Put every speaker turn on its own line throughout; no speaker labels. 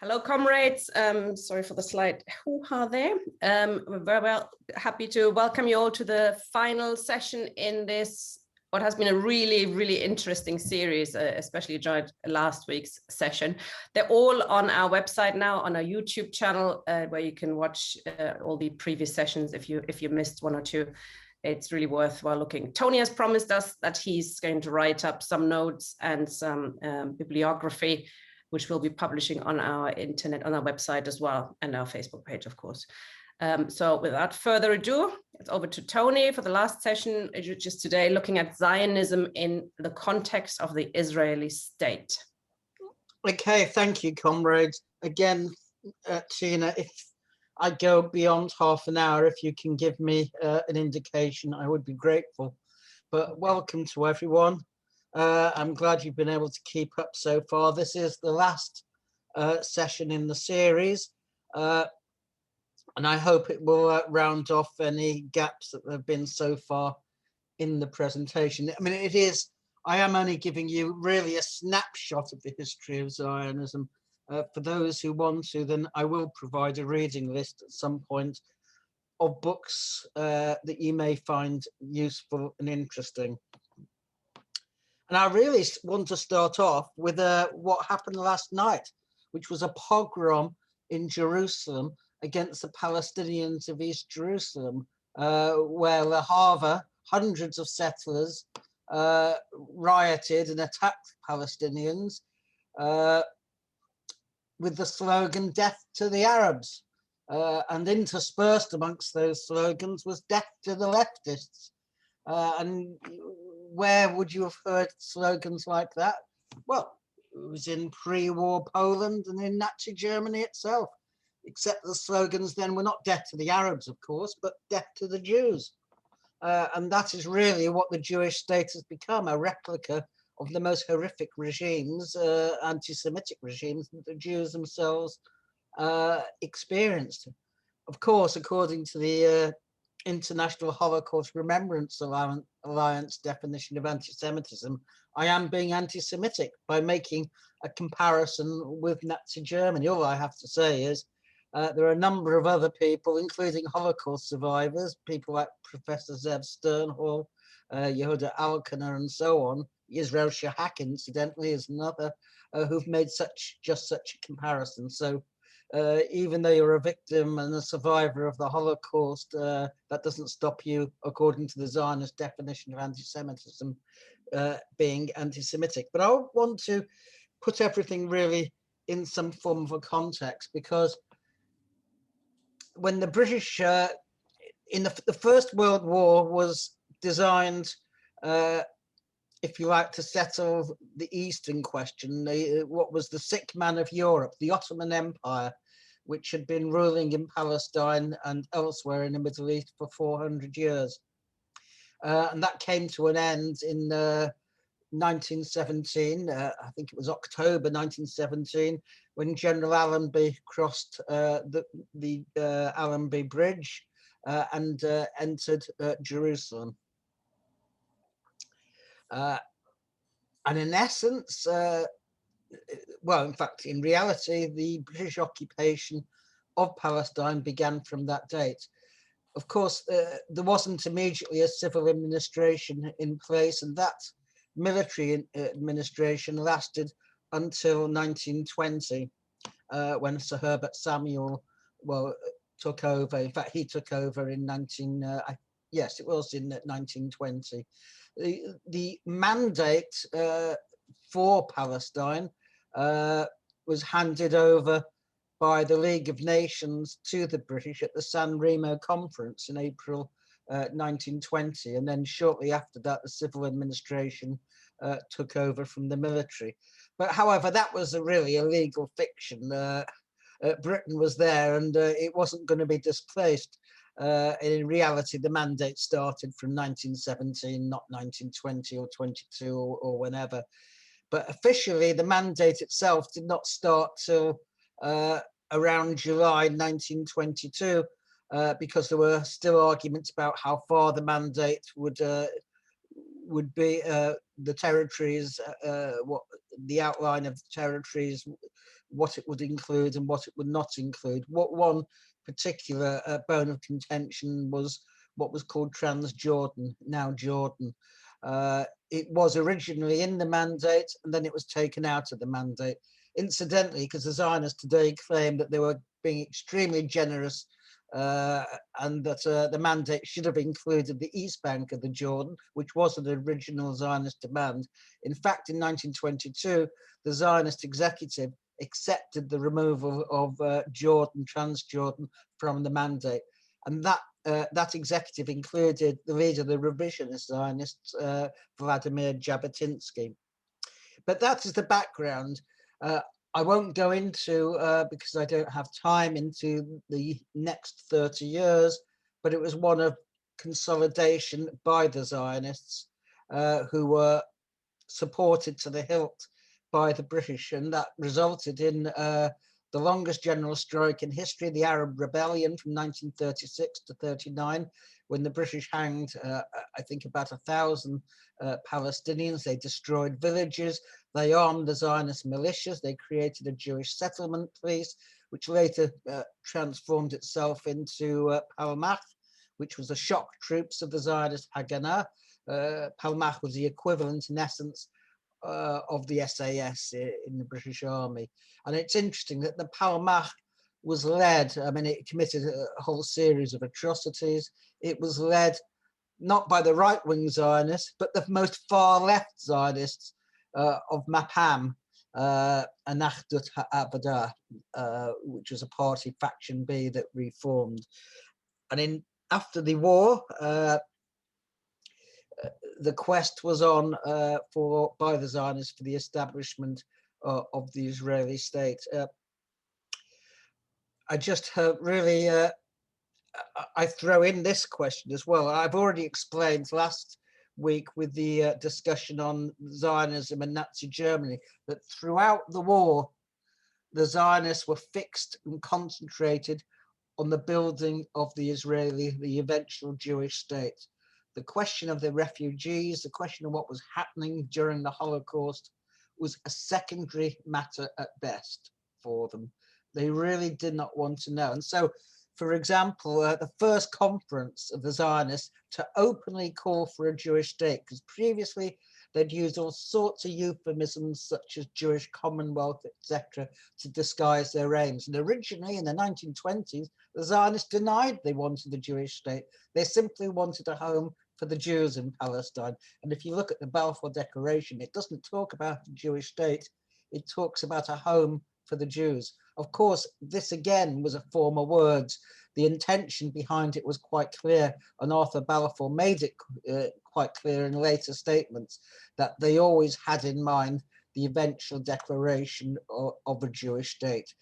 Hello, comrades. Sorry for the slight hoo-ha there. We're very happy to welcome you all to the final session in this, what has been a really, really interesting series, especially during last week's session. They're all on our website now, on our YouTube channel, where you can watch all the previous sessions if you missed one or two. It's really worthwhile looking. Tony has promised us that he's going to write up some notes and some bibliography, which we'll be publishing on our internet, on our website as well, and our Facebook page, of course. So without further ado, it's over to Tony for the last session, just today, looking at Zionism in the context of the Israeli state.
Okay, thank you, comrades. Again, Tina, if I go beyond half an hour, if you can give me an indication, I would be grateful. But welcome to everyone. I'm glad you've been able to keep up so far. This is the last session in the series, and I hope it will round off any gaps that there have been so far in the presentation. I mean, I am only giving you really a snapshot of the history of Zionism. For those who want to, then I will provide a reading list at some point of books that you may find useful and interesting. And I really want to start off with what happened last night, which was a pogrom in Jerusalem against the Palestinians of East Jerusalem, where the Hava, hundreds of settlers, rioted and attacked Palestinians with the slogan, "Death to the Arabs." And interspersed amongst those slogans was "Death to the leftists." And where would you have heard slogans like that? Well, it was in pre-war Poland and in Nazi Germany itself, except the slogans then were not "Death to the Arabs," of course, but "Death to the Jews." And that is really what the Jewish state has become, a replica of the most horrific regimes, anti-Semitic regimes that the Jews themselves experienced. Of course, according to the International Holocaust Remembrance Alliance definition of anti-Semitism, I am being anti-Semitic by making a comparison with Nazi Germany. All I have to say is there are a number of other people, including Holocaust survivors, people like Professor Zev Sternhall, Yehuda Alkaner, and so on. Israel Shahak, incidentally, is another who've made just such a comparison. So even though you're a victim and a survivor of the Holocaust, that doesn't stop you, according to the Zionist definition of anti-Semitism, being anti-Semitic. But I want to put everything really in some form of a context, because when the British, in the First World War, was designed, if you like, to settle the Eastern question, what was the sick man of Europe, the Ottoman Empire, which had been ruling in Palestine and elsewhere in the Middle East for 400 years. And that came to an end in 1917, I think it was October 1917, when General Allenby crossed the Allenby Bridge and entered Jerusalem. And in essence, well, in fact, in reality, the British occupation of Palestine began from that date. Of course, there wasn't immediately a civil administration in place, and that military administration lasted until 1920, when Sir Herbert Samuel, took over. In fact, he took over in 1920. The mandate for Palestine was handed over by the League of Nations to the British at the San Remo Conference in April 1920, and then shortly after that, the civil administration took over from the military. But however, that was really a legal fiction. Britain was there, and it wasn't going to be displaced. In reality, the mandate started from 1917, not 1920 or 22 or whenever. But officially, the mandate itself did not start till around July 1922, because there were still arguments about how far the mandate would be, the territories, what the outline of the territories what it would include and what it would not include. What one particular bone of contention was what was called Transjordan, now Jordan. It was originally in the mandate, and then it was taken out of the mandate. Incidentally, because the Zionists today claim that they were being extremely generous and that the mandate should have included the East Bank of the Jordan, which was an original Zionist demand. In fact, in 1922, the Zionist executive accepted the removal of Jordan, Transjordan, from the mandate. And that executive included the leader of the revisionist Zionists, Vladimir Jabotinsky. But that is the background. I won't go into, because I don't have time, into the next 30 years, but it was one of consolidation by the Zionists, who were supported to the hilt by the British, and that resulted in the longest general strike in history, the Arab Rebellion from 1936 to 39, when the British hanged, I think, about 1,000 Palestinians. They destroyed villages. They armed the Zionist militias. They created a Jewish settlement police, which later transformed itself into Palmach, which was the shock troops of the Zionist Haganah. Palmach was the equivalent, in essence, of the SAS in the British Army. And it's interesting that the Palmach was led, I mean, it committed a whole series of atrocities. It was led not by the right-wing Zionists, but the most far-left Zionists of Mapam, Anachdut Ha'Abadah, which was a party, Faction B, that reformed. And after the war, the quest was on by the Zionists for the establishment of the Israeli state. I just really, I throw in this question as well. I've already explained last week with the discussion on Zionism and Nazi Germany that throughout the war, the Zionists were fixed and concentrated on the building of the eventual Jewish state. The question of the refugees, the question of what was happening during the Holocaust was a secondary matter at best for them. They really did not want to know. And so, for example, the first conference of the Zionists to openly call for a Jewish state, because previously they'd used all sorts of euphemisms such as Jewish Commonwealth, etc., to disguise their aims. And originally in the 1920s, the Zionists denied they wanted a Jewish state. They simply wanted a home for the Jews in Palestine. And if you look at the Balfour Declaration, it doesn't talk about a Jewish state. It talks about a home for the Jews. Of course, this again was a form of words. The intention behind it was quite clear, and Arthur Balfour made it quite clear in later statements that they always had in mind the eventual declaration of a Jewish state,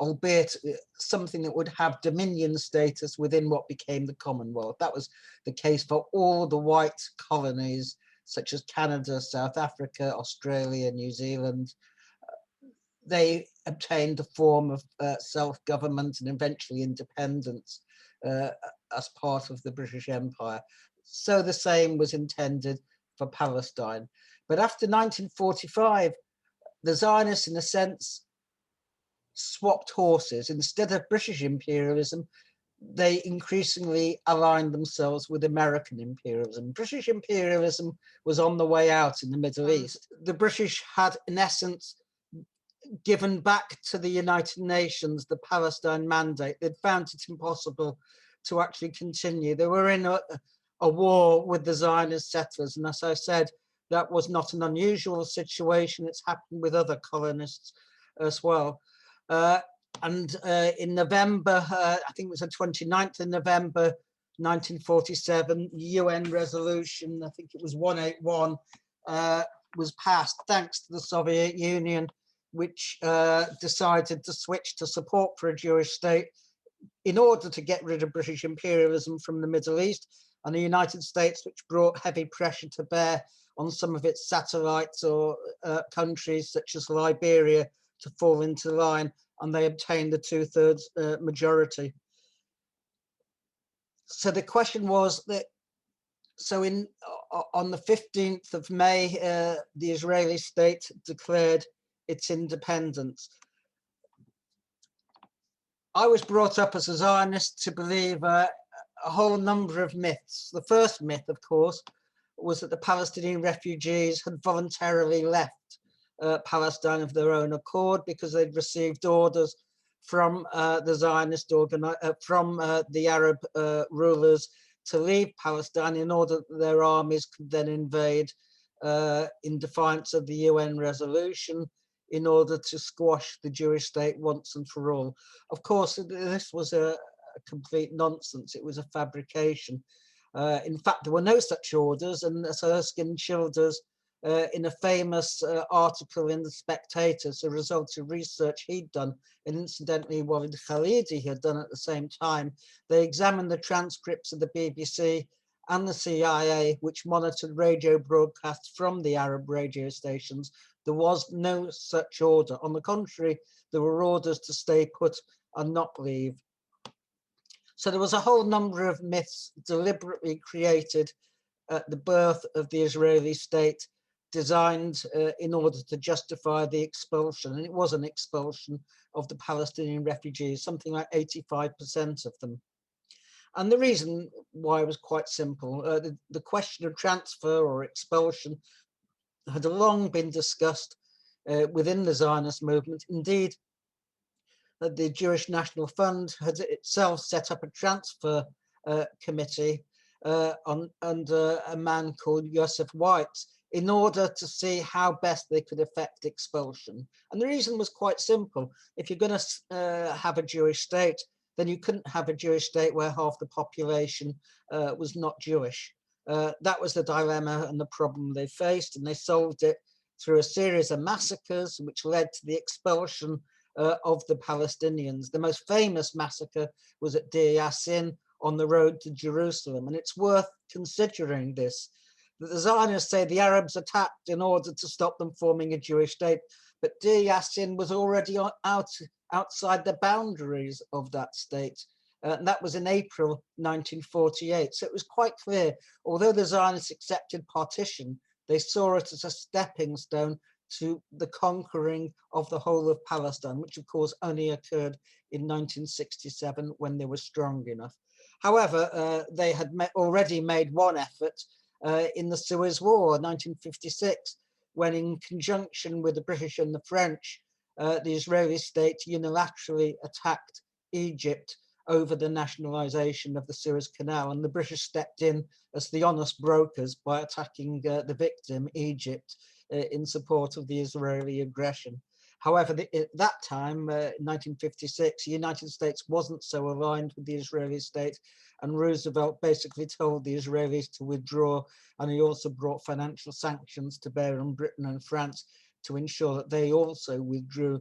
albeit something that would have dominion status within what became the Commonwealth. That was the case for all the white colonies, such as Canada, South Africa, Australia, New Zealand. They obtained a form of self-government and eventually independence as part of the British Empire. So the same was intended for Palestine. But after 1945, the Zionists, in a sense, swapped horses. Instead of British imperialism, they increasingly aligned themselves with American imperialism. British imperialism was on the way out in the Middle East. The British had, in essence, given back to the United Nations the Palestine mandate. They'd found it impossible to actually continue. They were in a war with the Zionist settlers, and as I said, that was not an unusual situation. It's happened with other colonists as well. In November, I think it was the 29th of November, 1947, UN resolution, I think it was 181, was passed thanks to the Soviet Union, which decided to switch to support for a Jewish state in order to get rid of British imperialism from the Middle East, and the United States, which brought heavy pressure to bear on some of its satellites or countries such as Liberia to fall into line, and they obtained the 2/3 majority. So the question was that, so on the 15th of May, the Israeli state declared its independence. I was brought up as a Zionist to believe a whole number of myths. The first myth, of course, was that the Palestinian refugees had voluntarily left Palestine of their own accord because they'd received orders from the Zionist from the Arab rulers to leave Palestine in order that their armies could then invade in defiance of the UN resolution in order to squash the Jewish state once and for all. Of course, this was a complete nonsense. It was a fabrication. In fact, there were no such orders, and as Erskine Childers, in a famous article in The Spectator, as a result of research he'd done, and incidentally Walid Khalidi had done at the same time, they examined the transcripts of the BBC and the CIA, which monitored radio broadcasts from the Arab radio stations. There was no such order. On the contrary, there were orders to stay put and not leave. So there was a whole number of myths deliberately created at the birth of the Israeli state, designed in order to justify the expulsion. And it was an expulsion of the Palestinian refugees, something like 85% of them. And the reason why was quite simple. The question of transfer or expulsion had long been discussed within the Zionist movement. Indeed, the Jewish National Fund had itself set up a transfer committee under a man called Joseph White in order to see how best they could effect expulsion. And the reason was quite simple. If you're going to have a Jewish state, then you couldn't have a Jewish state where half the population was not Jewish. That was the dilemma and the problem they faced, and they solved it through a series of massacres, which led to the expulsion of the Palestinians. The most famous massacre was at Deir Yassin on the road to Jerusalem, and it's worth considering this. That the Zionists say the Arabs attacked in order to stop them forming a Jewish state, but Deir Yassin was already outside the boundaries of that state. And that was in April 1948. So it was quite clear, although the Zionists accepted partition, they saw it as a stepping stone to the conquering of the whole of Palestine, which of course only occurred in 1967 when they were strong enough. However, they had already made one effort in the Suez War, 1956, when in conjunction with the British and the French, the Israeli state unilaterally attacked Egypt over the nationalization of the Suez Canal, and the British stepped in as the honest brokers by attacking the victim, Egypt, in support of the Israeli aggression. However, at that time, 1956, the United States wasn't so aligned with the Israeli state, and Roosevelt basically told the Israelis to withdraw, and he also brought financial sanctions to bear on Britain and France to ensure that they also withdrew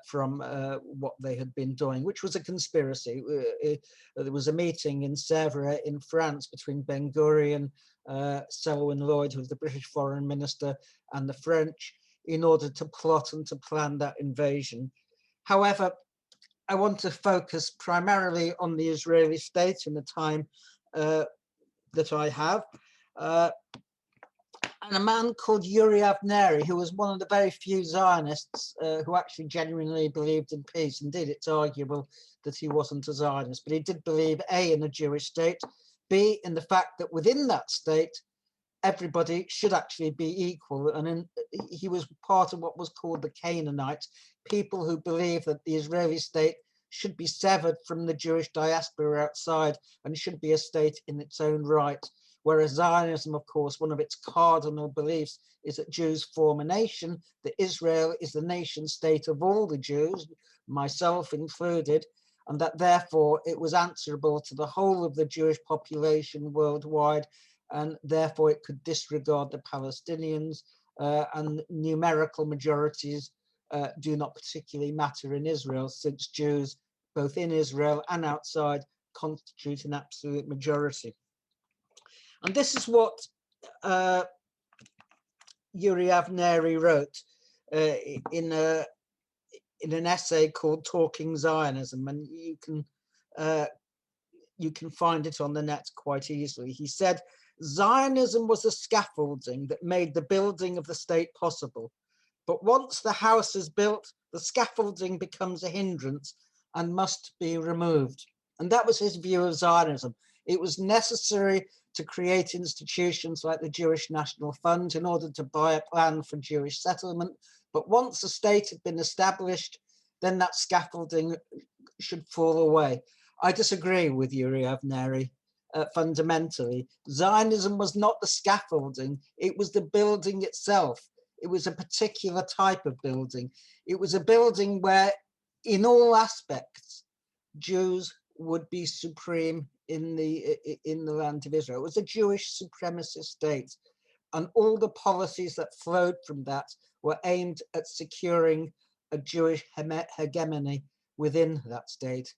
from what they had been doing, which was a conspiracy. There was a meeting in Sèvres in France between Ben Gurion, Selwyn Lloyd, who was the British foreign minister, and the French, in order to plot and to plan that invasion. However, I want to focus primarily on the Israeli state in the time that I have. And a man called Uri Avneri, who was one of the very few Zionists who actually genuinely believed in peace. Indeed, it's arguable that he wasn't a Zionist, but he did believe, A, in a Jewish state, B, in the fact that within that state, everybody should actually be equal. And he was part of what was called the Canaanites, people who believed that the Israeli state should be severed from the Jewish diaspora outside and should be a state in its own right. Whereas Zionism, of course, one of its cardinal beliefs is that Jews form a nation, that Israel is the nation state of all the Jews, myself included, and that therefore it was answerable to the whole of the Jewish population worldwide, and therefore it could disregard the Palestinians, and numerical majorities do not particularly matter in Israel, since Jews, both in Israel and outside, constitute an absolute majority. And this is what Uri Avneri wrote in an essay called Talking Zionism, and you can find it on the net quite easily. He said, Zionism was a scaffolding that made the building of the state possible. But once the house is built, the scaffolding becomes a hindrance and must be removed. And that was his view of Zionism. It was necessary to create institutions like the Jewish National Fund in order to buy a plan for Jewish settlement. But once the state had been established, then that scaffolding should fall away. I disagree with Yuri Avneri fundamentally. Zionism was not the scaffolding, it was the building itself. It was a particular type of building. It was a building where, in all aspects, Jews would be supreme in the land of Israel. It was a Jewish supremacist state, and all the policies that flowed from that were aimed at securing a Jewish hegemony within that state.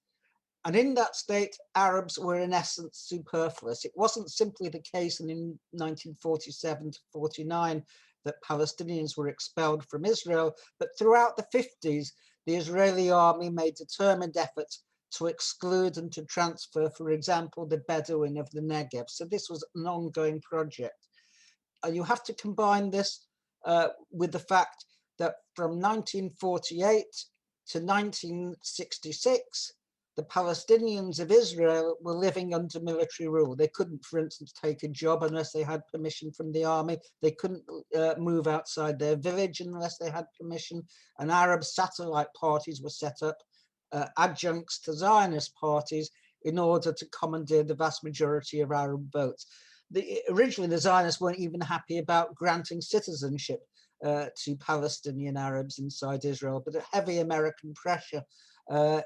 And in that state, Arabs were in essence superfluous. It wasn't simply the case in 1947 to 49 that Palestinians were expelled from Israel, but throughout the 50s, the Israeli army made determined efforts to exclude and to transfer, for example, the Bedouin of the Negev. So this was an ongoing project. And you have to combine this with the fact that from 1948 to 1966, the Palestinians of Israel were living under military rule. They couldn't, for instance, take a job unless they had permission from the army. They couldn't move outside their village unless they had permission. And Arab satellite parties were set up, adjuncts to Zionist parties, in order to commandeer the vast majority of Arab votes. Originally, the Zionists weren't even happy about granting citizenship to Palestinian Arabs inside Israel, but a heavy American pressure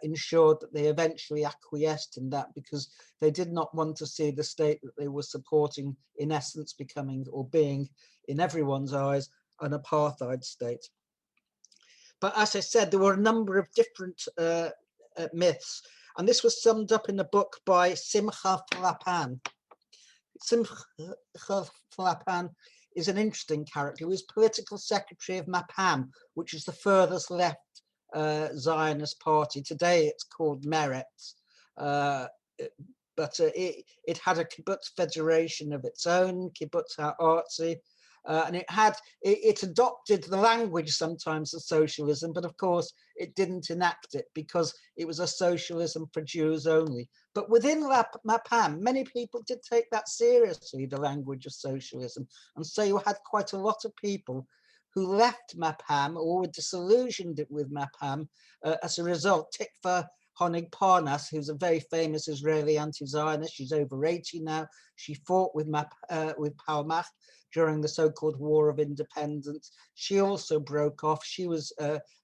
ensured that they eventually acquiesced in that, because they did not want to see the state that they were supporting in essence becoming, or being in everyone's eyes, an apartheid state. But as I said, there were a number of different myths, and this was summed up in a book by Simcha Flapan. Simcha Flapan is an interesting character. He was political secretary of Mapam, which is the furthest left Zionist party. Today it's called Meretz, but it had a kibbutz federation of its own, Kibbutz HaArtzi, and it adopted the language sometimes of socialism, but of course it didn't enact it because it was a socialism for Jews only. But within Mapam, many people did take that seriously, the language of socialism, and so you had quite a lot of people who left Mapam or were disillusioned with Mapam as a result. Tikva Honig Parnas, who's a very famous Israeli anti-Zionist, she's over 80 now. She fought with Palmach during the so-called War of Independence. She also broke off. She was,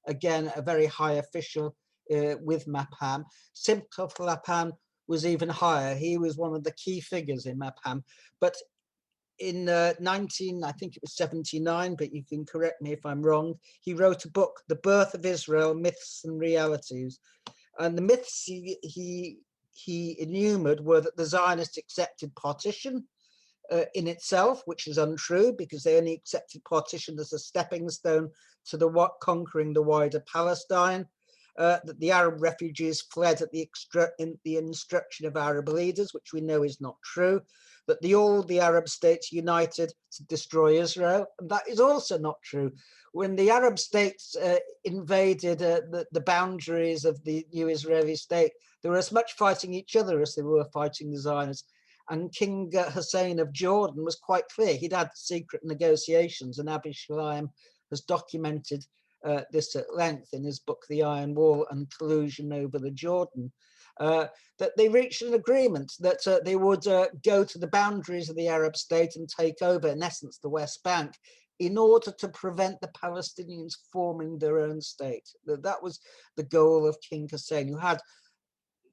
again, a very high official with Mapam. Simcha Flapan was even higher. He was one of the key figures in Mapam. But in I think it was 79, but you can correct me if I'm wrong, he wrote a book, The Birth of Israel, Myths and Realities. And the myths he enumered were that the Zionists accepted partition in itself, which is untrue, because they only accepted partition as a stepping stone to conquering the wider Palestine. That the Arab refugees fled at the instruction of Arab leaders, which we know is not true. That all the Arab states united to destroy Israel, and that is also not true. When the Arab states invaded the boundaries of the new Israeli state, they were as much fighting each other as they were fighting the Zionists. And King Hussein of Jordan was quite clear. He'd had secret negotiations, and Abi Shalim has documented this at length in his book, The Iron Wall and Collusion over the Jordan, that they reached an agreement that they would go to the boundaries of the Arab state and take over, in essence, the West Bank, in order to prevent the Palestinians forming their own state. That was the goal of King Hussein, who had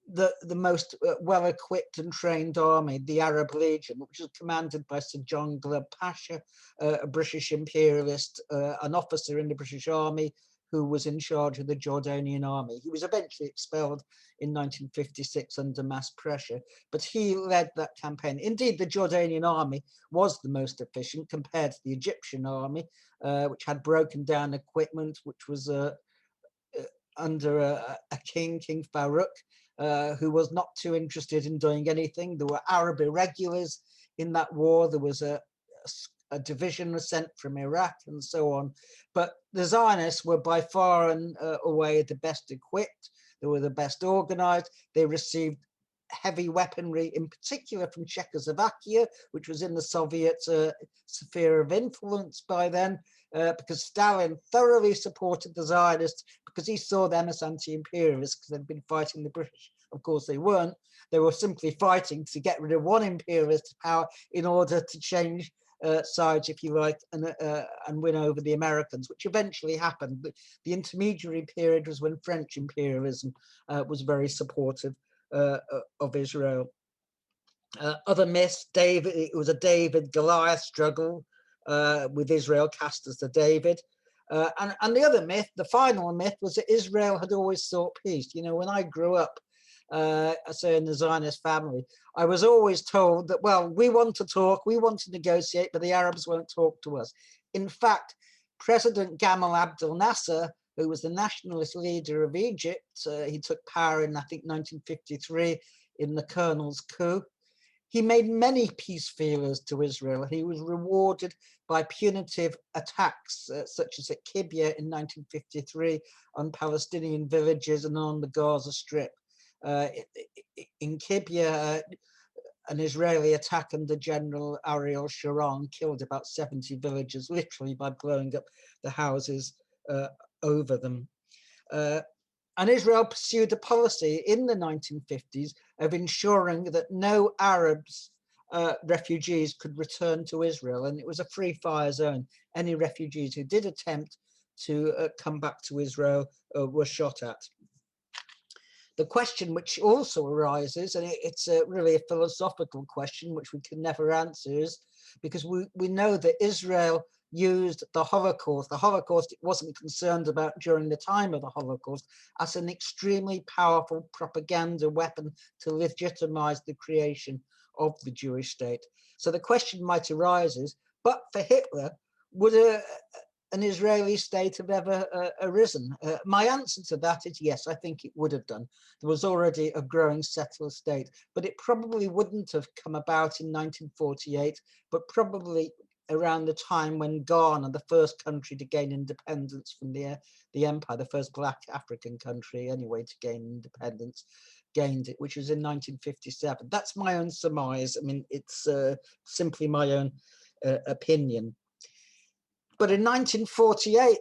the most well-equipped and trained army, the Arab Legion, which was commanded by Sir John Glubb Pasha, a British imperialist, an officer in the British Army who was in charge of the Jordanian army. He was eventually expelled in 1956 under mass pressure, but he led that campaign. Indeed, the Jordanian army was the most efficient compared to the Egyptian army, which had broken down equipment, which was under a king, King Farouk, who was not too interested in doing anything. There were Arab irregulars in that war. There was a division was sent from Iraq and so on. But the Zionists were by far and away the best equipped. They were the best organized. They received heavy weaponry, in particular from Czechoslovakia, which was in the Soviet sphere of influence by then, because Stalin thoroughly supported the Zionists because he saw them as anti-imperialists because they'd been fighting the British. Of course, they weren't. They were simply fighting to get rid of one imperialist power in order to change sides, if you like, and win over the Americans, which eventually happened. But the intermediary period was when French imperialism was very supportive of Israel. Other myths, it was a David-Goliath struggle with Israel cast as the David. And the other myth, the final myth, was that Israel had always sought peace. You know, when I grew up, I say in the Zionist family, I was always told that, well, we want to talk, we want to negotiate, but the Arabs won't talk to us. In fact, President Gamal Abdel Nasser, who was the nationalist leader of Egypt, he took power in, I think, 1953 in the colonel's coup. He made many peace feelers to Israel. He was rewarded by punitive attacks, such as at Kibbutz in 1953 on Palestinian villages and on the Gaza Strip. In Kibbutz, an Israeli attack under General Ariel Sharon killed about 70 villagers, literally by blowing up the houses over them. And Israel pursued a policy in the 1950s of ensuring that no Arabs refugees could return to Israel, and it was a free fire zone. Any refugees who did attempt to come back to Israel were shot at. The question which also arises, and it's really a philosophical question which we can never answer, is because we know that Israel used the Holocaust it wasn't concerned about during the time of the Holocaust, as an extremely powerful propaganda weapon to legitimize the creation of the Jewish state. So the question might arise is, but for Hitler, would an Israeli state have ever arisen? My answer to that is yes, I think it would have done. There was already a growing settler state, but it probably wouldn't have come about in 1948, but probably around the time when Ghana, the first country to gain independence from the empire, the first Black African country anyway to gain independence, gained it, which was in 1957. That's my own surmise. I mean, it's simply my own opinion. But in 1948,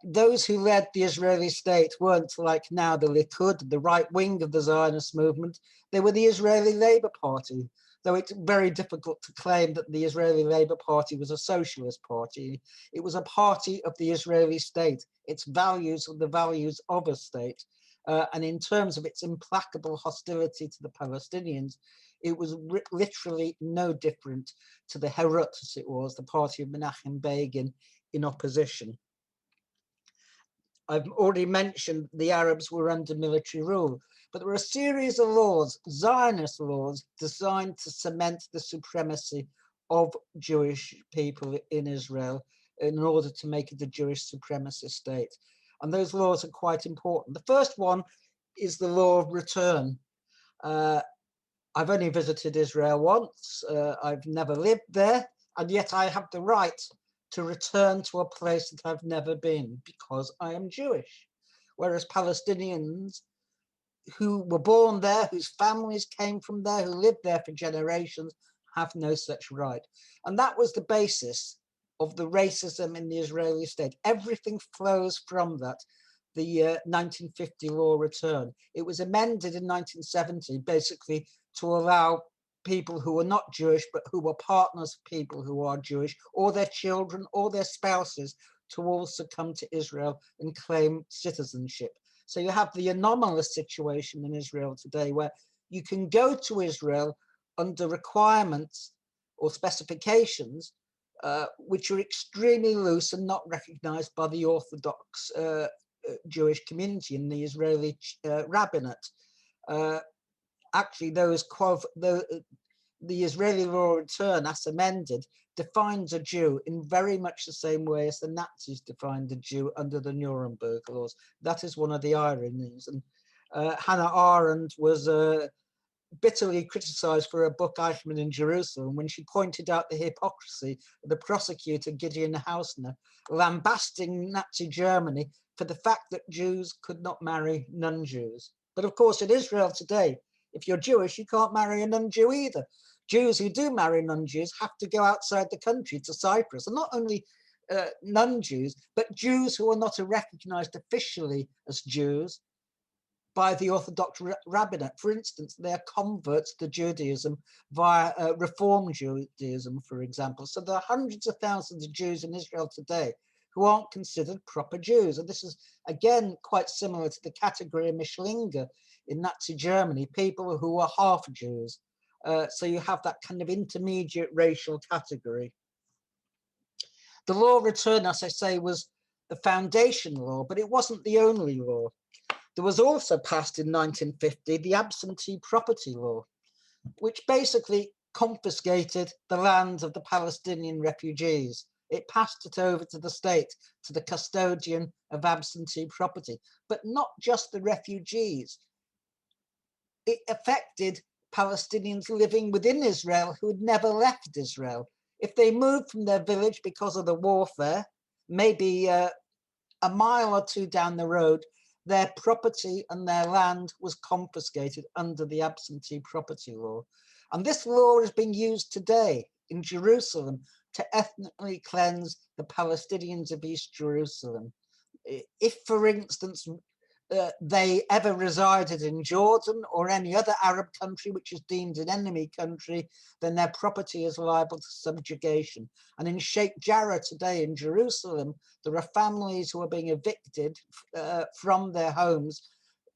those who led the Israeli state weren't like now the Likud, the right wing of the Zionist movement. They were the Israeli Labour Party, though it's very difficult to claim that the Israeli Labour Party was a socialist party. It was a party of the Israeli state. Its values were the values of a state. And in terms of its implacable hostility to the Palestinians, it was literally no different to the Herut, as it was, the party of Menachem Begin, in opposition. I've already mentioned the Arabs were under military rule, but there were a series of laws, Zionist laws, designed to cement the supremacy of Jewish people in Israel in order to make it a Jewish supremacist state. And those laws are quite important. The first one is the law of return. I've only visited Israel once. I've never lived there, and yet I have the right to return to a place that I've never been because I am Jewish. Whereas Palestinians who were born there, whose families came from there, who lived there for generations, have no such right. And that was the basis of the racism in the Israeli state. Everything flows from that. The 1950 law return. It was amended in 1970, basically to allow people who were not Jewish, but who were partners of people who are Jewish, or their children, or their spouses, to also come to Israel and claim citizenship. So you have the anomalous situation in Israel today where you can go to Israel under requirements or specifications which are extremely loose and not recognized by the Orthodox Jewish community in the Israeli rabbinate. Actually, the Israeli law of return, as amended, defines a Jew in very much the same way as the Nazis defined a Jew under the Nuremberg laws. That is one of the ironies. And Hannah Arendt was bitterly criticized for her book Eichmann in Jerusalem when she pointed out the hypocrisy of the prosecutor Gideon Hausner lambasting Nazi Germany for the fact that Jews could not marry non-Jews. But of course, in Israel today, if you're Jewish, you can't marry a non-Jew either. Jews who do marry non-Jews have to go outside the country to Cyprus, and not only non-Jews, but Jews who are not recognized officially as Jews by the Orthodox rabbinate. For instance, they are converts to Judaism via Reform Judaism, for example. So there are hundreds of thousands of Jews in Israel today who aren't considered proper Jews. And this is, again, quite similar to the category of Mischlinge in Nazi Germany, people who are half Jews. So you have that kind of intermediate racial category. The law of return, as I say, was the foundation law, but it wasn't the only law. There was also passed in 1950 the Absentee Property Law, which basically confiscated the land of the Palestinian refugees. It passed it over to the state, to the custodian of absentee property, but not just the refugees. It affected Palestinians living within Israel who had never left Israel. If they moved from their village because of the warfare, maybe a mile or two down the road, their property and their land was confiscated under the Absentee Property Law. And this law is being used today in Jerusalem to ethnically cleanse the Palestinians of East Jerusalem. If, for instance, they ever resided in Jordan or any other Arab country which is deemed an enemy country, then their property is liable to subjugation. And in Sheikh Jarrah today in Jerusalem, there are families who are being evicted from their homes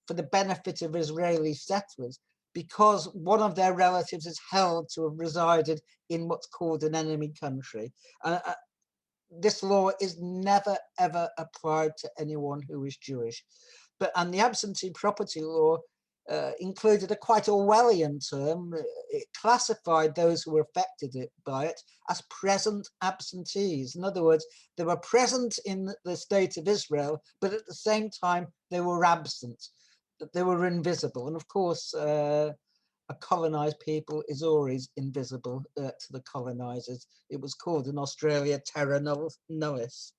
for the benefit of Israeli settlers because one of their relatives is held to have resided in what's called an enemy country. This law is never, ever applied to anyone who is Jewish. And the Absentee Property Law included a quite Orwellian term. It classified those who were affected by it as present absentees. In other words, they were present in the state of Israel, but at the same time, they were absent, that they were invisible. And of course, a colonized people is always invisible to the colonizers. It was called in Australia terra nullius.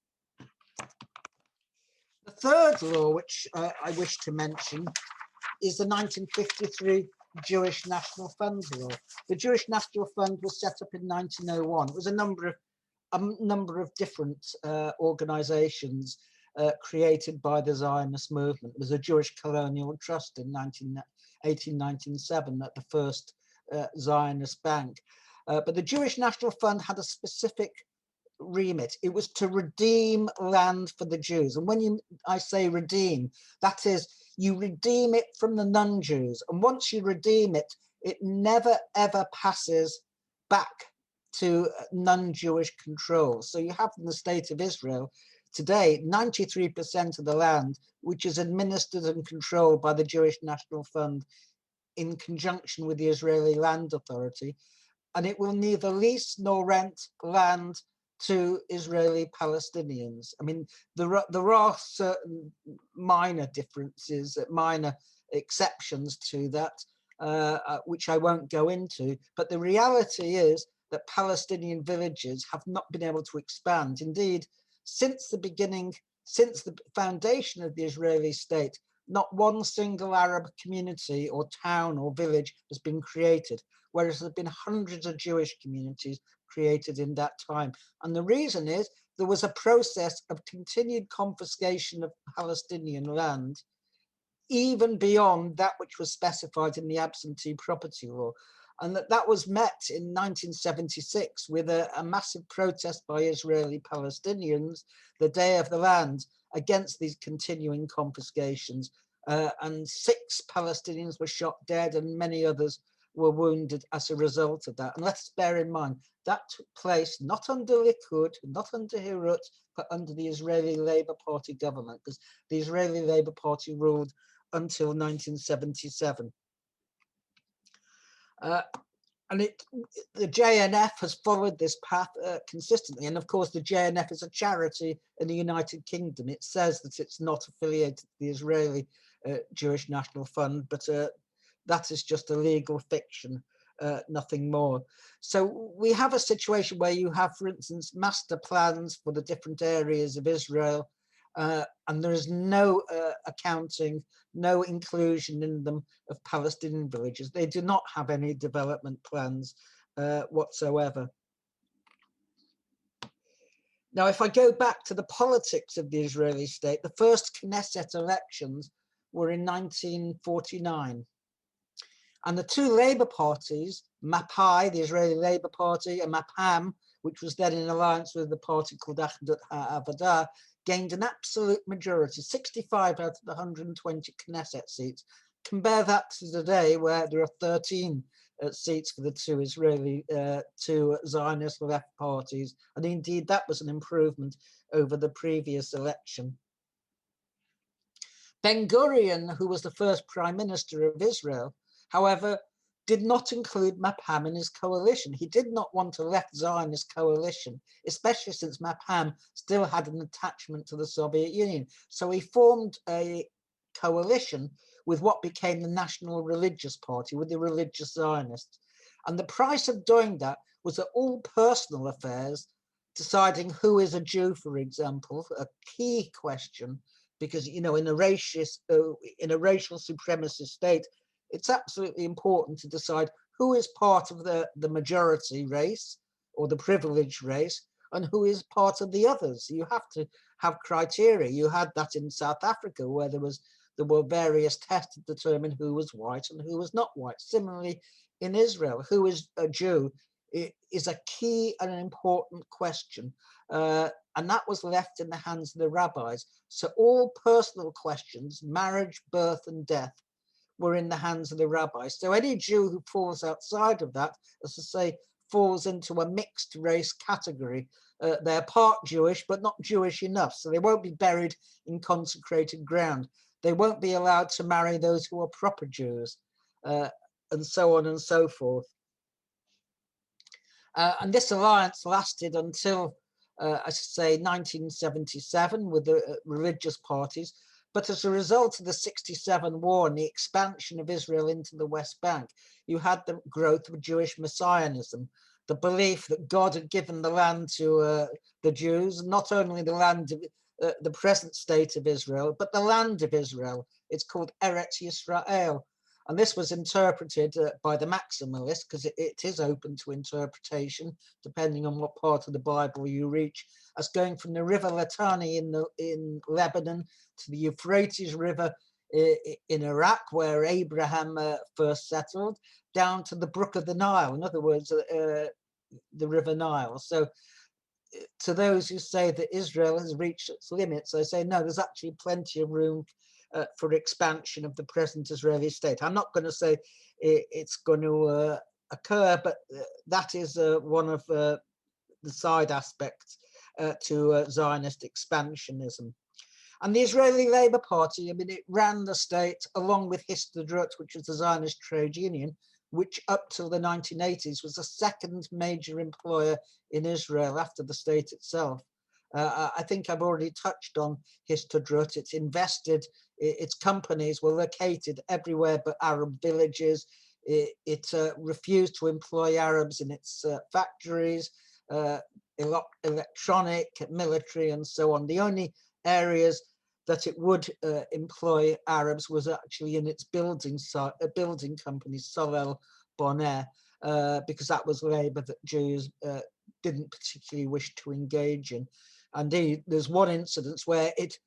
The third law, which I wish to mention, is the 1953 Jewish National Fund law. The Jewish National Fund was set up in 1901. It was a number of different organizations created by the Zionist movement. There was a Jewish Colonial Trust in 1897 at the first Zionist bank. But the Jewish National Fund had a specific remit. It was to redeem land for the Jews. And when I say redeem, that is, you redeem it from the non-Jews. And once you redeem it, it never, ever passes back to non-Jewish control. So you have in the state of Israel today, 93% of the land, which is administered and controlled by the Jewish National Fund in conjunction with the Israeli Land Authority. And it will neither lease nor rent land to Israeli Palestinians. I mean, there are certain minor differences, minor exceptions to that, which I won't go into. But the reality is that Palestinian villages have not been able to expand. Indeed, since the foundation of the Israeli state, not one single Arab community or town or village has been created, whereas there have been hundreds of Jewish communities created in that time. And the reason is there was a process of continued confiscation of Palestinian land, even beyond that which was specified in the Absentee Property Law. And that was met in 1976 with a massive protest by Israeli Palestinians, the Day of the Land, against these continuing confiscations. And 6 Palestinians were shot dead and many others were wounded as a result of that. And let's bear in mind, that took place not under Likud, not under Hirut, but under the Israeli Labour Party government, because the Israeli Labour Party ruled until 1977. And the JNF has followed this path consistently. And of course, the JNF is a charity in the United Kingdom. It says that it's not affiliated to the Israeli Jewish National Fund, but that is just a legal fiction, nothing more. So we have a situation where you have, for instance, master plans for the different areas of Israel, and there is no accounting, no inclusion in them of Palestinian villages. They do not have any development plans whatsoever. Now, if I go back to the politics of the Israeli state, the first Knesset elections were in 1949. And the two Labour parties, Mapai, the Israeli Labour Party, and Mapam, which was then in alliance with the party called Achdut HaAvodah, gained an absolute majority, 65 out of the 120 Knesset seats. Compare that to today, where there are 13 seats for the two Zionist left parties. And indeed, that was an improvement over the previous election. Ben Gurion, who was the first prime minister of Israel, however, did not include Mapam in his coalition. He did not want a left Zionist coalition, especially since Mapam still had an attachment to the Soviet Union. So he formed a coalition with what became the National Religious Party, with the religious Zionists. And the price of doing that was that all personal affairs, deciding who is a Jew, for example, a key question, because, you know, in a racial supremacist state, it's absolutely important to decide who is part of the majority race or the privileged race and who is part of the others. You have to have criteria. You had that in South Africa, where there were various tests to determine who was white and who was not white. Similarly, in Israel, who is a Jew is a key and an important question. And that was left in the hands of the rabbis. So all personal questions, marriage, birth, and death, were in the hands of the rabbis. So any Jew who falls outside of that, as I say, falls into a mixed race category. They're part Jewish, but not Jewish enough. So they won't be buried in consecrated ground. They won't be allowed to marry those who are proper Jews, and so on and so forth. And this alliance lasted until, I should say, 1977 with the religious parties. But as a result of the 67 war and the expansion of Israel into the West Bank, you had the growth of Jewish Messianism, the belief that God had given the land to the Jews, not only the land of the present state of Israel, but the land of Israel. It's called Eretz Yisrael. And this was interpreted by the maximalists, because it is open to interpretation, depending on what part of the Bible you reach, as going from the River Litani in Lebanon to the Euphrates River in Iraq, where Abraham first settled, down to the Brook of the Nile. In other words, the River Nile. So to those who say that Israel has reached its limits, I say, no, there's actually plenty of room for expansion of the present Israeli state. I'm not going to say it's going to occur, but that is one of the side aspects to Zionist expansionism. And the Israeli Labour Party, I mean, it ran the state along with Histadrut, which was the Zionist trade union, which up till the 1980s was the second major employer in Israel after the state itself. I think I've already touched on Histadrut. It's invested, its companies were located everywhere but Arab villages. It refused to employ Arabs in its factories, electronic, military, and so on. The only areas that it would employ Arabs was actually in its building company, Solel Bonaire, because that was labor that Jews didn't particularly wish to engage in. Indeed, there's one incident where it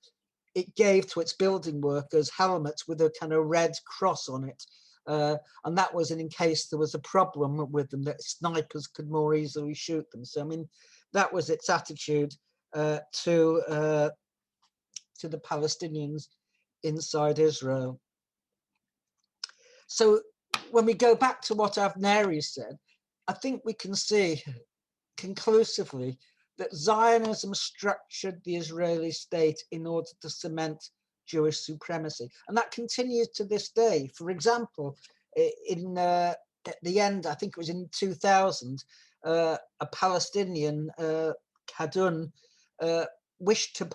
gave to its building workers helmets with a kind of red cross on it. And that was in case there was a problem with them, that snipers could more easily shoot them. So, I mean, that was its attitude to the Palestinians inside Israel. So when we go back to what Avneri said, I think we can see conclusively that Zionism structured the Israeli state in order to cement Jewish supremacy. And that continues to this day. For example, at the end, I think it was in 2000, a Palestinian, Kadun, wished to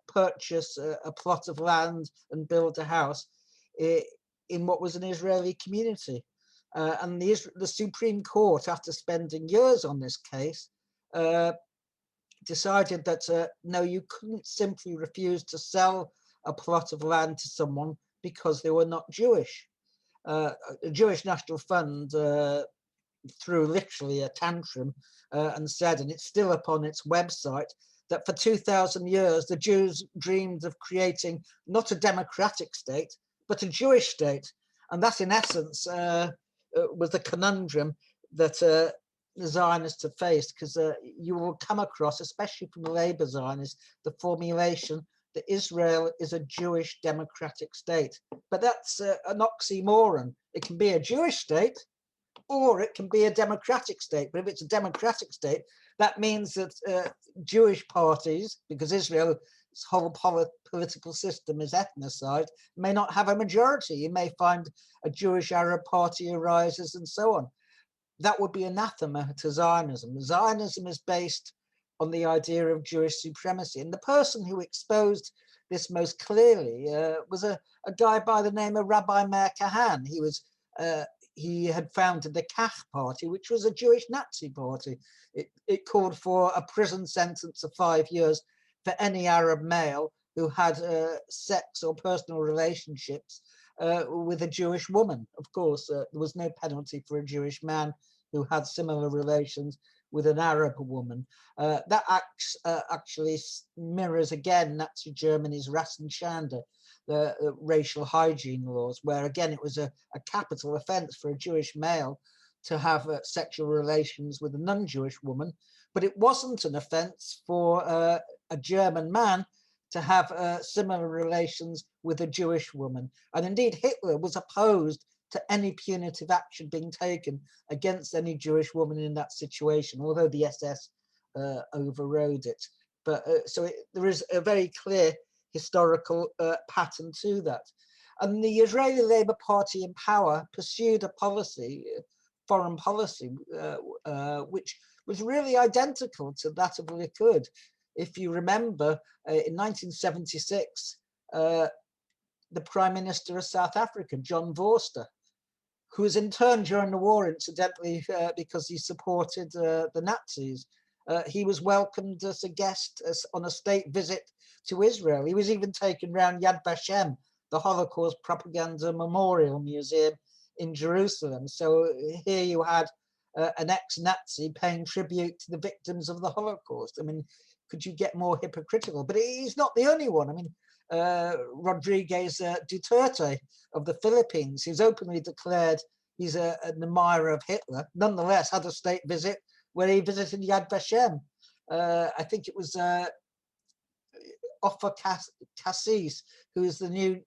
purchase a plot of land and build a house in what was an Israeli community. And the Supreme Court, after spending years on this case, decided that no, you couldn't simply refuse to sell a plot of land to someone because they were not Jewish. The Jewish National Fund threw literally a tantrum and said, and it's still up on its website, that for 2,000 years the Jews dreamed of creating not a democratic state, but a Jewish state. And that, in essence, was the conundrum that the Zionists have faced, because you will come across, especially from the Labour Zionists, the formulation that Israel is a Jewish democratic state. But that's an oxymoron. It can be a Jewish state, or it can be a democratic state. But if it's a democratic state, that means that Jewish parties, because Israel's whole political system is ethnicized, may not have a majority. You may find a Jewish Arab party arises and so on. That would be anathema to Zionism. Zionism is based on the idea of Jewish supremacy. And the person who exposed this most clearly was a guy by the name of Rabbi Meir Kahan. He had founded the Kach party, which was a Jewish Nazi party. It called for a prison sentence of 5 years for any Arab male who had sex or personal relationships with a Jewish woman. Of course, there was no penalty for a Jewish man who had similar relations with an Arab woman. That actually mirrors again Nazi Germany's Rassenschande, the racial hygiene laws, where again it was a capital offense for a Jewish male to have sexual relations with a non-Jewish woman, but it wasn't an offense for a German man to have similar relations with a Jewish woman. And indeed, Hitler was opposed to any punitive action being taken against any Jewish woman in that situation, although the SS overrode it. But there is a very clear historical pattern to that. And the Israeli Labour Party in power pursued a policy, foreign policy, which was really identical to that of Likud. If you remember, in 1976, the Prime Minister of South Africa, John Vorster, who was interned during the war, incidentally, because he supported the Nazis, he was welcomed as a guest on a state visit to Israel. He was even taken around Yad Vashem, the Holocaust Propaganda Memorial Museum in Jerusalem. So here you had an ex-Nazi paying tribute to the victims of the Holocaust. I mean, could you get more hypocritical? But he's not the only one. I mean, Rodriguez Duterte of the Philippines, who's openly declared he's an admirer of Hitler, nonetheless had a state visit where he visited Yad Vashem. I think it was Ofer Kassis, who is the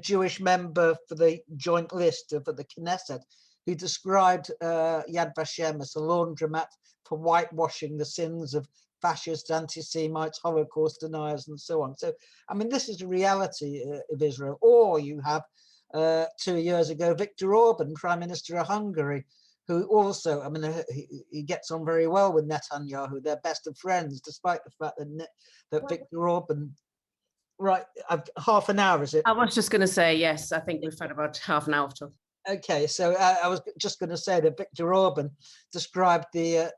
Jewish member for the joint list for the Knesset, who described Yad Vashem as a laundromat for whitewashing the sins of fascists, anti-Semites, Holocaust deniers, and so on. So, I mean, this is the reality of Israel. Or you have 2 years ago, Viktor Orban, Prime Minister of Hungary, who also, I mean, he gets on very well with Netanyahu. They're best of friends, despite the fact that Viktor Orban, right, half an hour, is it?
I was just going to say, yes, I think we've had about half an hour to talk.
Okay, so I was just going to say that Viktor Orban described the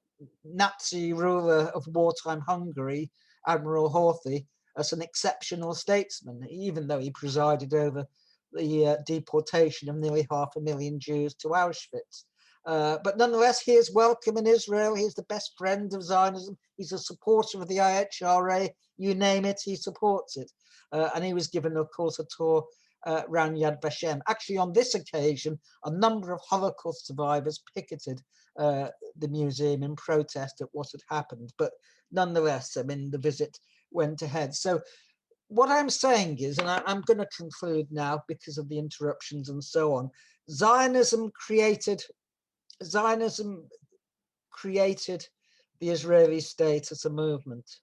Nazi ruler of wartime Hungary, Admiral Horthy, as an exceptional statesman, even though he presided over the deportation of nearly 500,000 Jews to Auschwitz. But nonetheless, he is welcome in Israel. He's the best friend of Zionism. He's a supporter of the IHRA. You name it, he supports it. And he was given, of course, a tour around Yad Vashem. Actually, on this occasion, a number of Holocaust survivors picketed the museum in protest at what had happened. But nonetheless, I mean, the visit went ahead. So what I'm saying is, and I'm going to conclude now because of the interruptions and so on, Zionism created the Israeli state as a movement.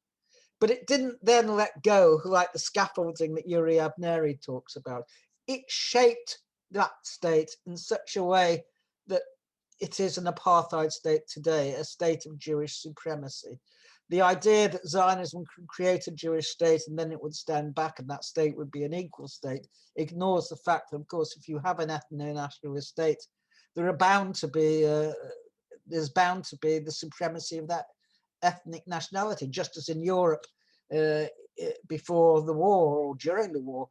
But it didn't then let go, like the scaffolding that Yuri Avneri talks about. It shaped that state in such a way that it is an apartheid state today, a state of Jewish supremacy. The idea that Zionism could create a Jewish state and then it would stand back and that state would be an equal state ignores the fact that, of course, if you have an ethno-nationalist state, there's bound to be the supremacy of that ethnic nationality, just as in Europe before the war or during the war,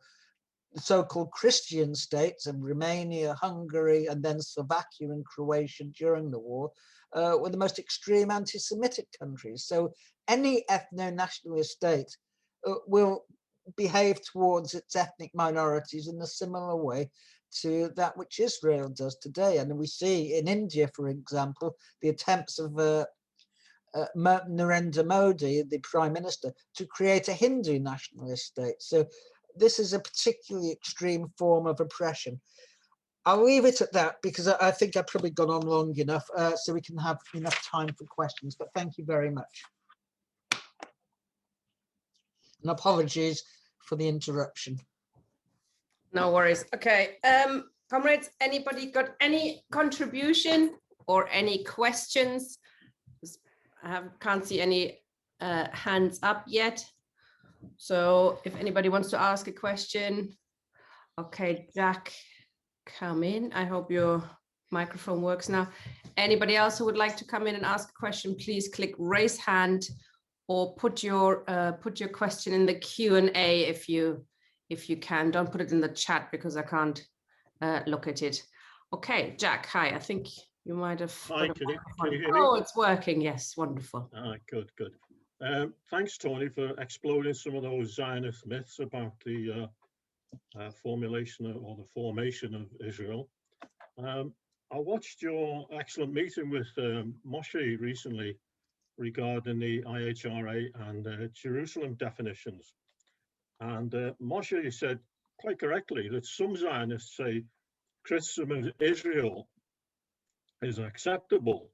the so-called Christian states of Romania, Hungary, and then Slovakia and Croatia during the war were the most extreme anti-Semitic countries. So any ethno-nationalist state will behave towards its ethnic minorities in a similar way to that which Israel does today. And we see in India, for example, the attempts of Narendra Modi, the Prime Minister, to create a Hindu nationalist state. So this is a particularly extreme form of oppression. I'll leave it at that because I think I've probably gone on long enough so we can have enough time for questions, but thank you very much. And apologies for the interruption.
No worries. Okay, comrades, anybody got any contribution or any questions? I can't see any hands up yet. So if anybody wants to ask a question, okay, Jack, come in. I hope your microphone works now. Anybody else who would like to come in and ask a question, please click raise hand or put your question in the Q&A if you can. Don't put it in the chat because I can't look at it. Okay, Jack, hi. I think you might have.
Hi, can you hear me?
Oh, it's working. Yes, wonderful.
Good, good. Thanks, Tony, for exploding some of those Zionist myths about the formulation or the formation of Israel. I watched your excellent meeting with Moshe recently regarding the IHRA and Jerusalem definitions. And Moshe said quite correctly that some Zionists say criticism of Israel is acceptable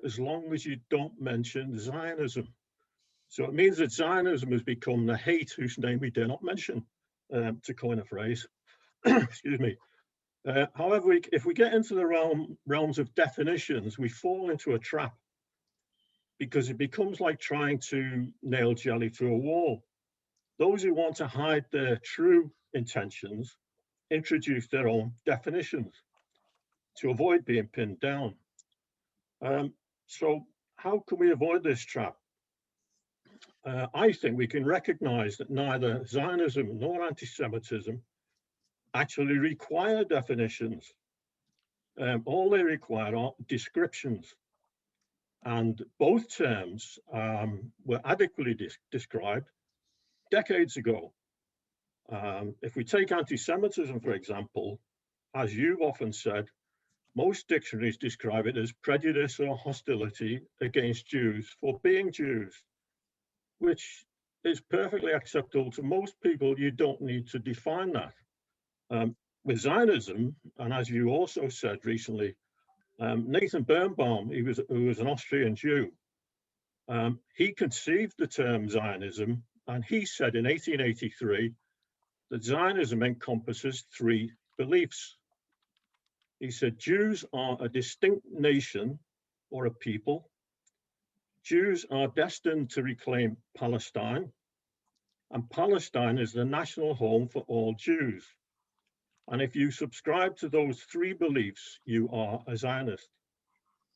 as long as you don't mention Zionism. So it means that Zionism has become the hate whose name we dare not mention, to coin a phrase. Excuse me. However, if we get into the realms of definitions, we fall into a trap because it becomes like trying to nail jelly through a wall. Those who want to hide their true intentions introduce their own definitions to avoid being pinned down. So how can we avoid this trap? I think we can recognize that neither Zionism nor anti-Semitism actually require definitions. All they require are descriptions. And both terms were adequately described decades ago. If we take anti-Semitism, for example, as you've often said, most dictionaries describe it as prejudice or hostility against Jews for being Jews, which is perfectly acceptable to most people. You don't need to define that. With Zionism, and as you also said recently, Nathan Birnbaum, who was an Austrian Jew, he conceived the term Zionism, and he said in 1883 that Zionism encompasses three beliefs. He said Jews are a distinct nation or a people. Jews are destined to reclaim Palestine, and Palestine is the national home for all Jews. And if you subscribe to those three beliefs, you are a Zionist.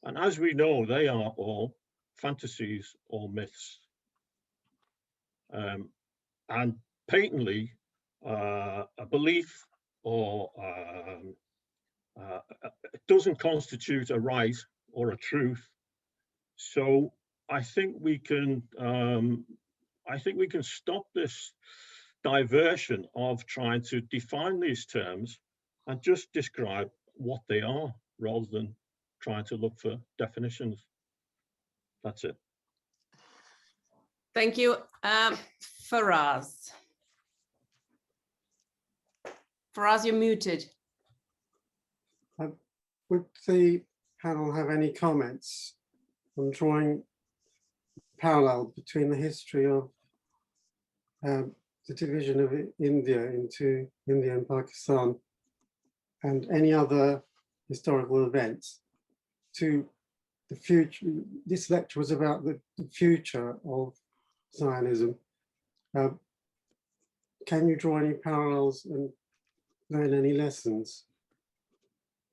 And as we know, they are all fantasies or myths. And patently, a belief or it doesn't constitute a right or a truth. So I think we can stop this diversion of trying to define these terms and just describe what they are rather than trying to look for definitions. That's it.
Thank you. Faraz. Faraz, you're muted.
Would the panel have any comments on drawing parallel between the history of the division of India into India and Pakistan and any other historical events to the future. This lecture was about the future of Zionism. Can you draw any parallels and learn any lessons?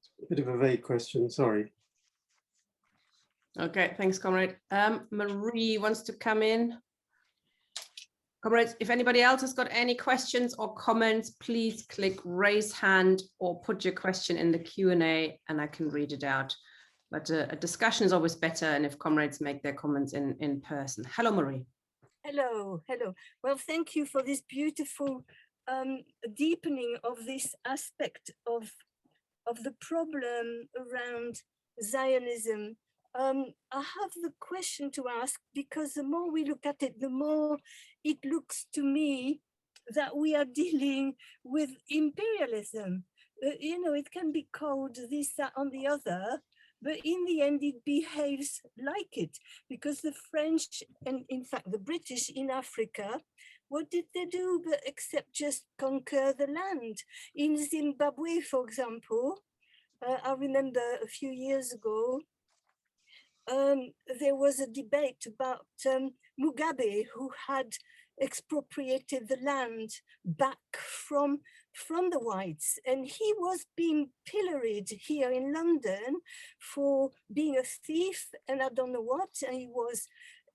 It's a bit of a vague question, sorry.
Okay, thanks, comrade. Marie wants to come in. Comrades, if anybody else has got any questions or comments, please click raise hand or put your question in the Q&A and I can read it out. But a discussion is always better, and if comrades make their comments in person. Hello, Marie.
Hello, hello. Well, thank you for this beautiful deepening of this aspect of the problem around Zionism. I have the question to ask, because the more we look at it, the more it looks to me that we are dealing with imperialism. You know, it can be called this, that, and the other, but in the end, it behaves like it, because the French and in fact the British in Africa, what did they do but except just conquer the land? In Zimbabwe, for example, I remember a few years ago, there was a debate about Mugabe, who had expropriated the land back from the whites, and he was being pilloried here in London for being a thief and I don't know what, and he was,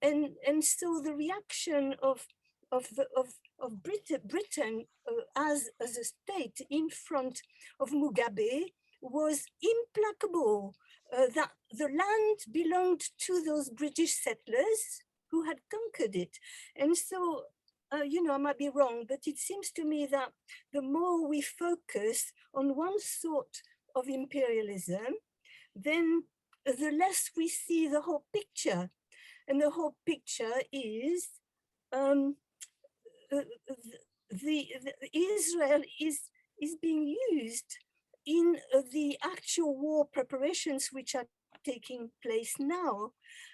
and so the reaction of Britain as a state in front of Mugabe was implacable. That the land belonged to those British settlers who had conquered it. And so, you know, I might be wrong, but it seems to me that the more we focus on one sort of imperialism, then the less we see the whole picture. And the whole picture is Israel is being used in the actual war preparations which are taking place now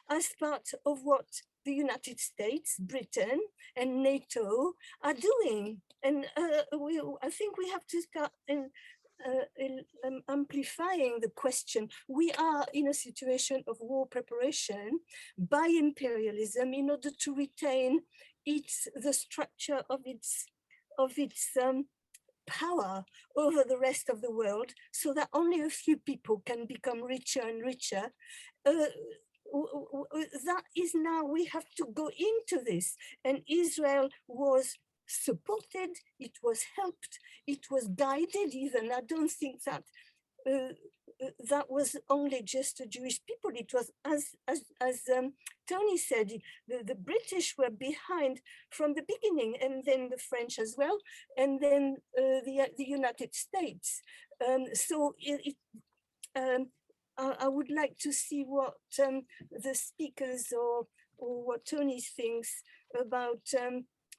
as part of what the United States, Britain, and NATO are doing. And I think we have to start amplifying the question. We are in a situation of war preparation by imperialism in order to retain the structure of its power over the rest of the world, so that only a few people can become richer and richer. That is now, we have to go into this, and Israel was supported, it was helped, it was guided even. I don't think that that was only just the Jewish people. It was, as Tony said, the British were behind from the beginning, and then the French as well, and then the United States. So I would like to see what the speakers or what Tony thinks about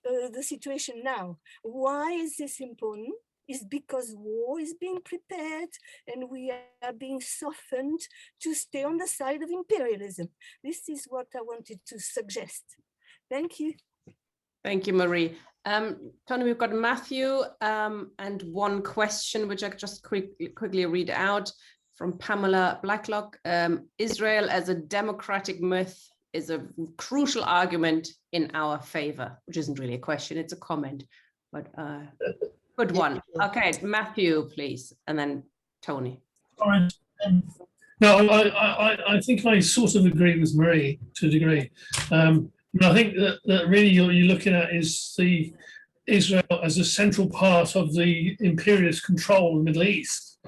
the situation now. Why is this important? Is because war is being prepared and we are being softened to stay on the side of imperialism. This is what I wanted to suggest. Thank you.
Thank you, Marie. Tony, we've got Matthew and one question, which I just quickly read out from Pamela Blacklock. Israel as a democratic myth is a crucial argument in our favor, which isn't really a question, it's a comment, but good one. Okay, Matthew, please, and then Tony.
All right. No, I think I sort of agree with Marie to a degree. I think that really what you're looking at is the Israel as a central part of the imperialist control of the Middle East.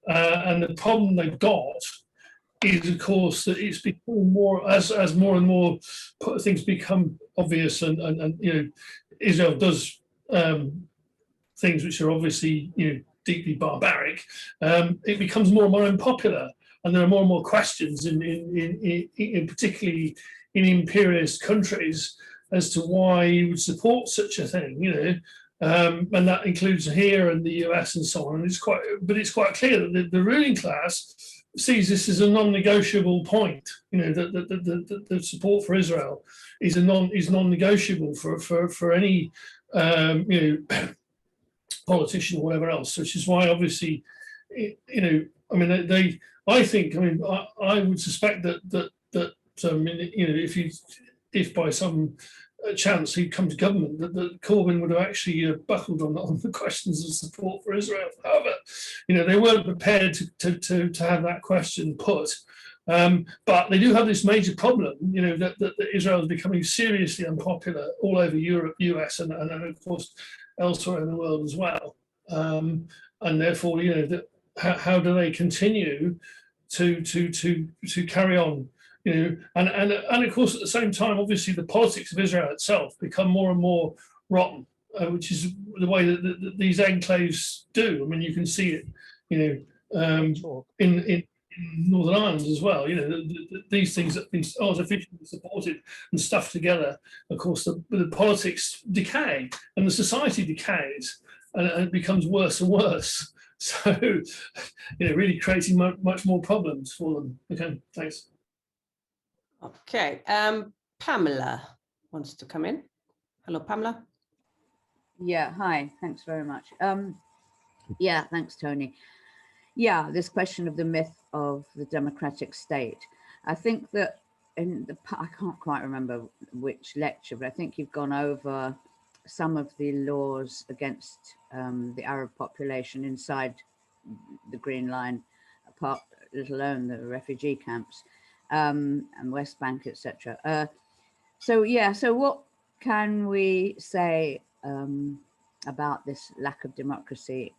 And the problem they've got is, of course, that it's become more, as more and more things become obvious, and you know, Israel does things which are obviously, you know, deeply barbaric. It becomes more and more unpopular, and there are more and more questions, in particularly in imperialist countries, as to why you would support such a thing, you know. And that includes here and the US and so on. And it's quite clear that the ruling class sees this as a non-negotiable point. You know, the support for Israel is non-negotiable for any you know, politician or whatever else. Which is why obviously you know, I mean, I think, I mean, I would suspect that you know, if by some chance he'd come to government, that Corbyn would have actually buckled on the questions of support for Israel. However, you know, they weren't prepared to have that question put. But they do have this major problem, you know, that Israel is becoming seriously unpopular all over Europe, US, and of course elsewhere in the world as well. And therefore, you know, how do they continue to carry on? You know, and of course at the same time, obviously the politics of Israel itself become more and more rotten, which is the way that these enclaves do. I mean, you can see it, you know, in Northern Ireland as well. You know, these things that have been artificially supported and stuffed together. Of course, the politics decay and the society decays, and it becomes worse and worse. So, you know, really creating much more problems for them. Okay, thanks.
Okay, Pamela wants to come in. Hello, Pamela.
Yeah, hi, thanks very much. Yeah, thanks, Tony. Yeah, this question of the myth of the democratic state. I think that I can't quite remember which lecture, but I think you've gone over some of the laws against the Arab population inside the Green Line, apart, let alone the refugee camps and West Bank, etc. So yeah, so what can we say about this lack of democracy?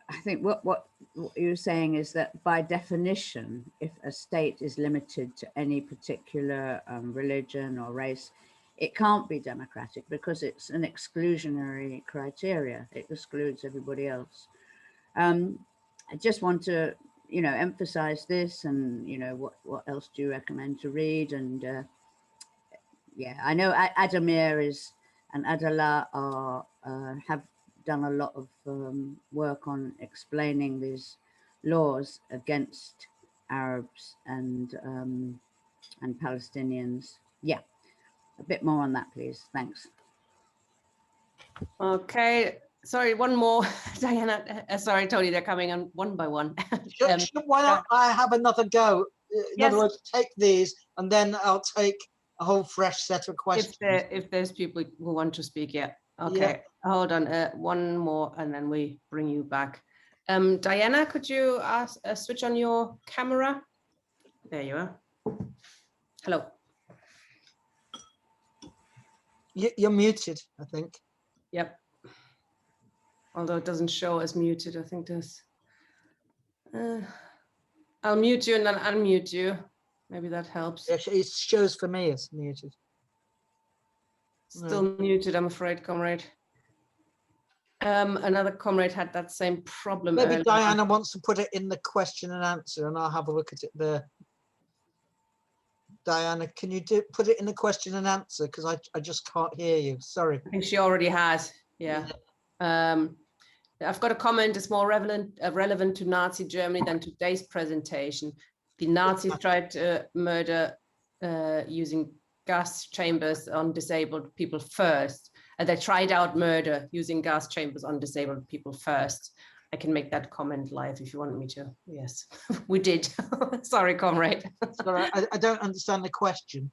I think what you're saying is that by definition, if a state is limited to any particular religion or race, it can't be democratic because it's an exclusionary criteria. It excludes everybody else. I just want to, you know, emphasize this, and, you know, what else do you recommend to read? And yeah, I know Adamir and Adela have done a lot of work on explaining these laws against Arabs and Palestinians. Yeah, a bit more on that, please. Thanks.
Okay, sorry, one more, Diana. Sorry, Tony, they're coming on one by one.
Why not I have another go? In
Yes.
other words, take these and then I'll take a whole fresh set of questions.
If there's people who want to speak, yeah. Okay, hold on, one more and then we bring you back. Diana, could you switch on your camera? There you are. Hello.
You're muted, I think.
Yep. Although it doesn't show as muted, I think there's. I'll mute you and then unmute you. Maybe that helps.
It shows for me it's muted.
Still muted, I'm afraid, comrade. Another comrade had that same problem.
Maybe
earlier.
Diana wants to put it in the question and answer, and I'll have a look at it there. Diana, can you put it in the question and answer? Because I just can't hear you. Sorry.
I think she already has. Yeah. I've got a comment. It's more relevant to Nazi Germany than today's presentation. The Nazis tried to murder using gas chambers on disabled people first, and they tried out murder using gas chambers on disabled people first. I can make that comment live if you want me to. Yes, we did. Sorry, comrade.
Sorry, I don't understand the question.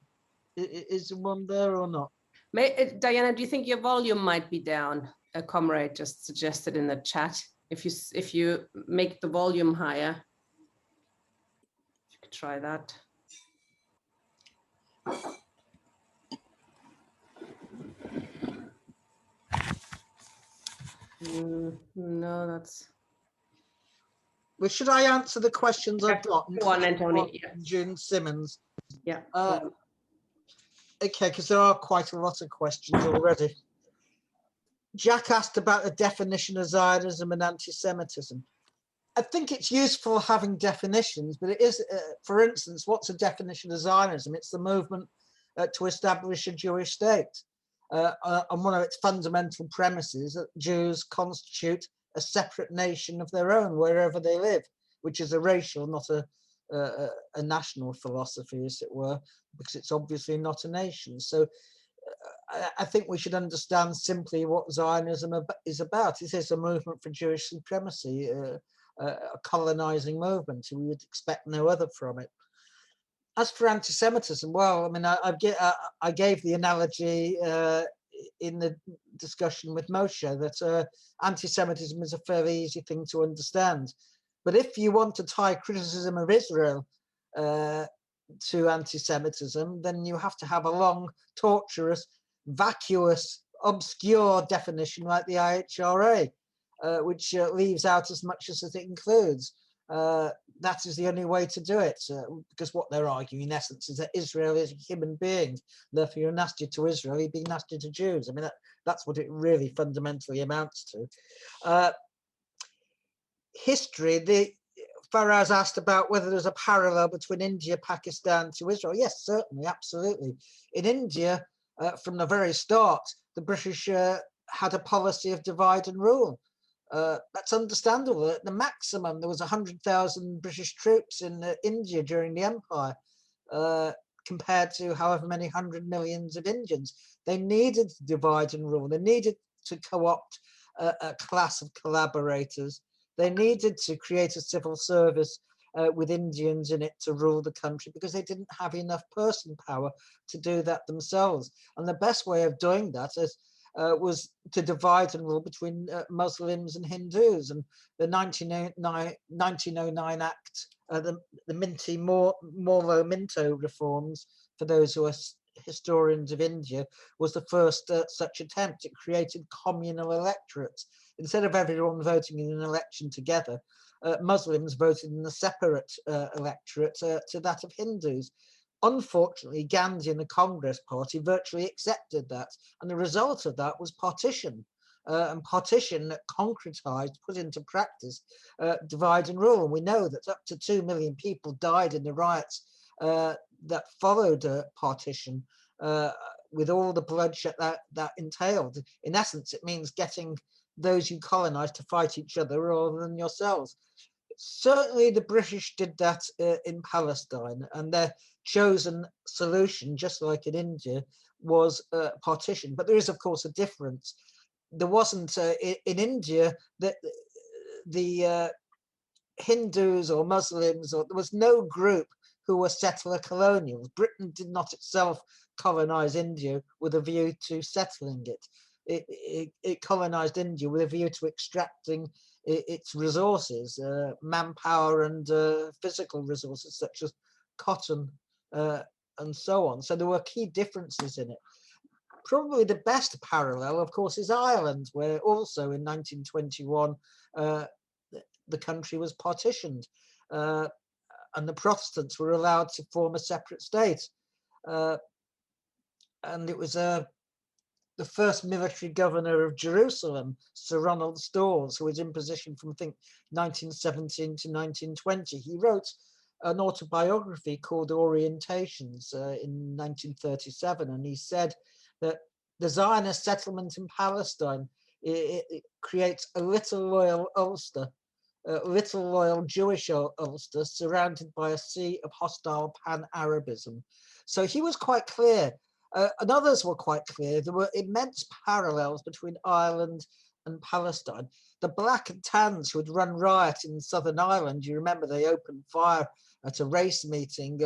Is there one there or not?
Diana, do you think your volume might be down? A comrade just suggested in the chat. If you make the volume higher, you could try that. No, that's.
Well, should I answer the questions I've got?
Go on, Anthony. Yeah.
June Simmons.
Yeah.
Okay, because there are quite a lot of questions already. Jack asked about the definition of Zionism and anti-Semitism. I think it's useful having definitions, but it is, for instance, what's a definition of Zionism? It's the movement to establish a Jewish state. And one of its fundamental premises that Jews constitute a separate nation of their own wherever they live, which is a racial, not a national philosophy, as it were, because it's obviously not a nation. So I think we should understand simply what Zionism is about. It is a movement for Jewish supremacy, a colonizing movement. We would expect no other from it. As for anti-Semitism, well, I mean, I gave the analogy in the discussion with Moshe that anti-Semitism is a fairly easy thing to understand. But if you want to tie criticism of Israel to anti-Semitism, then you have to have a long, torturous, vacuous, obscure definition like the IHRA, which leaves out as much as it includes. That is the only way to do it, because what they're arguing in essence is that Israel is a human being. Therefore, you're nasty to Israel, you're being nasty to Jews. I mean, that's what it really fundamentally amounts to. History, Faraz asked about whether there's a parallel between India, Pakistan to Israel. Yes, certainly, absolutely. In India, from the very start, the British had a policy of divide and rule. That's understandable. At the maximum, there was 100,000 British troops in India during the empire, compared to however many 100 millions of Indians. They needed to divide and rule. They needed to co-opt a class of collaborators. They needed to create a civil service with Indians in it to rule the country, because they didn't have enough person power to do that themselves. And the best way of doing that was to divide and rule between Muslims and Hindus. And the 1909 Act, the Minty Morlo Minto reforms, for those who are historians of India, was the first such attempt. It created communal electorates. Instead of everyone voting in an election together, Muslims voted in a separate electorate to that of Hindus. Unfortunately, Gandhi and the Congress Party virtually accepted that, and the result of that was partition. And partition concretized, put into practice, divide and rule. And we know that up to 2 million people died in the riots that followed partition, with all the bloodshed that entailed. In essence, it means getting those you colonized to fight each other rather than yourselves. Certainly the British did that in Palestine, and their chosen solution, just like in India, was partition. But there is, of course, a difference. There wasn't, in India, that the Hindus or Muslims, or there was no group who were settler colonials. Britain did not itself colonize India with a view to settling it. It colonized India with a view to extracting its resources, manpower and physical resources such as cotton and so on. So there were key differences in it. Probably the best parallel, of course, is Ireland, where also in 1921 the country was partitioned, and the Protestants were allowed to form a separate state. And it was the first military governor of Jerusalem, Sir Ronald Stores, who was in position from, I think, 1917 to 1920. He wrote an autobiography called Orientations in 1937, and he said that the Zionist settlement in Palestine, it creates a little loyal Ulster, a little loyal Jewish Ulster surrounded by a sea of hostile pan-Arabism. So he was quite clear. And others were quite clear. There were immense parallels between Ireland and Palestine. The Black and Tans who had run riot in Southern Ireland, you remember they opened fire at a race meeting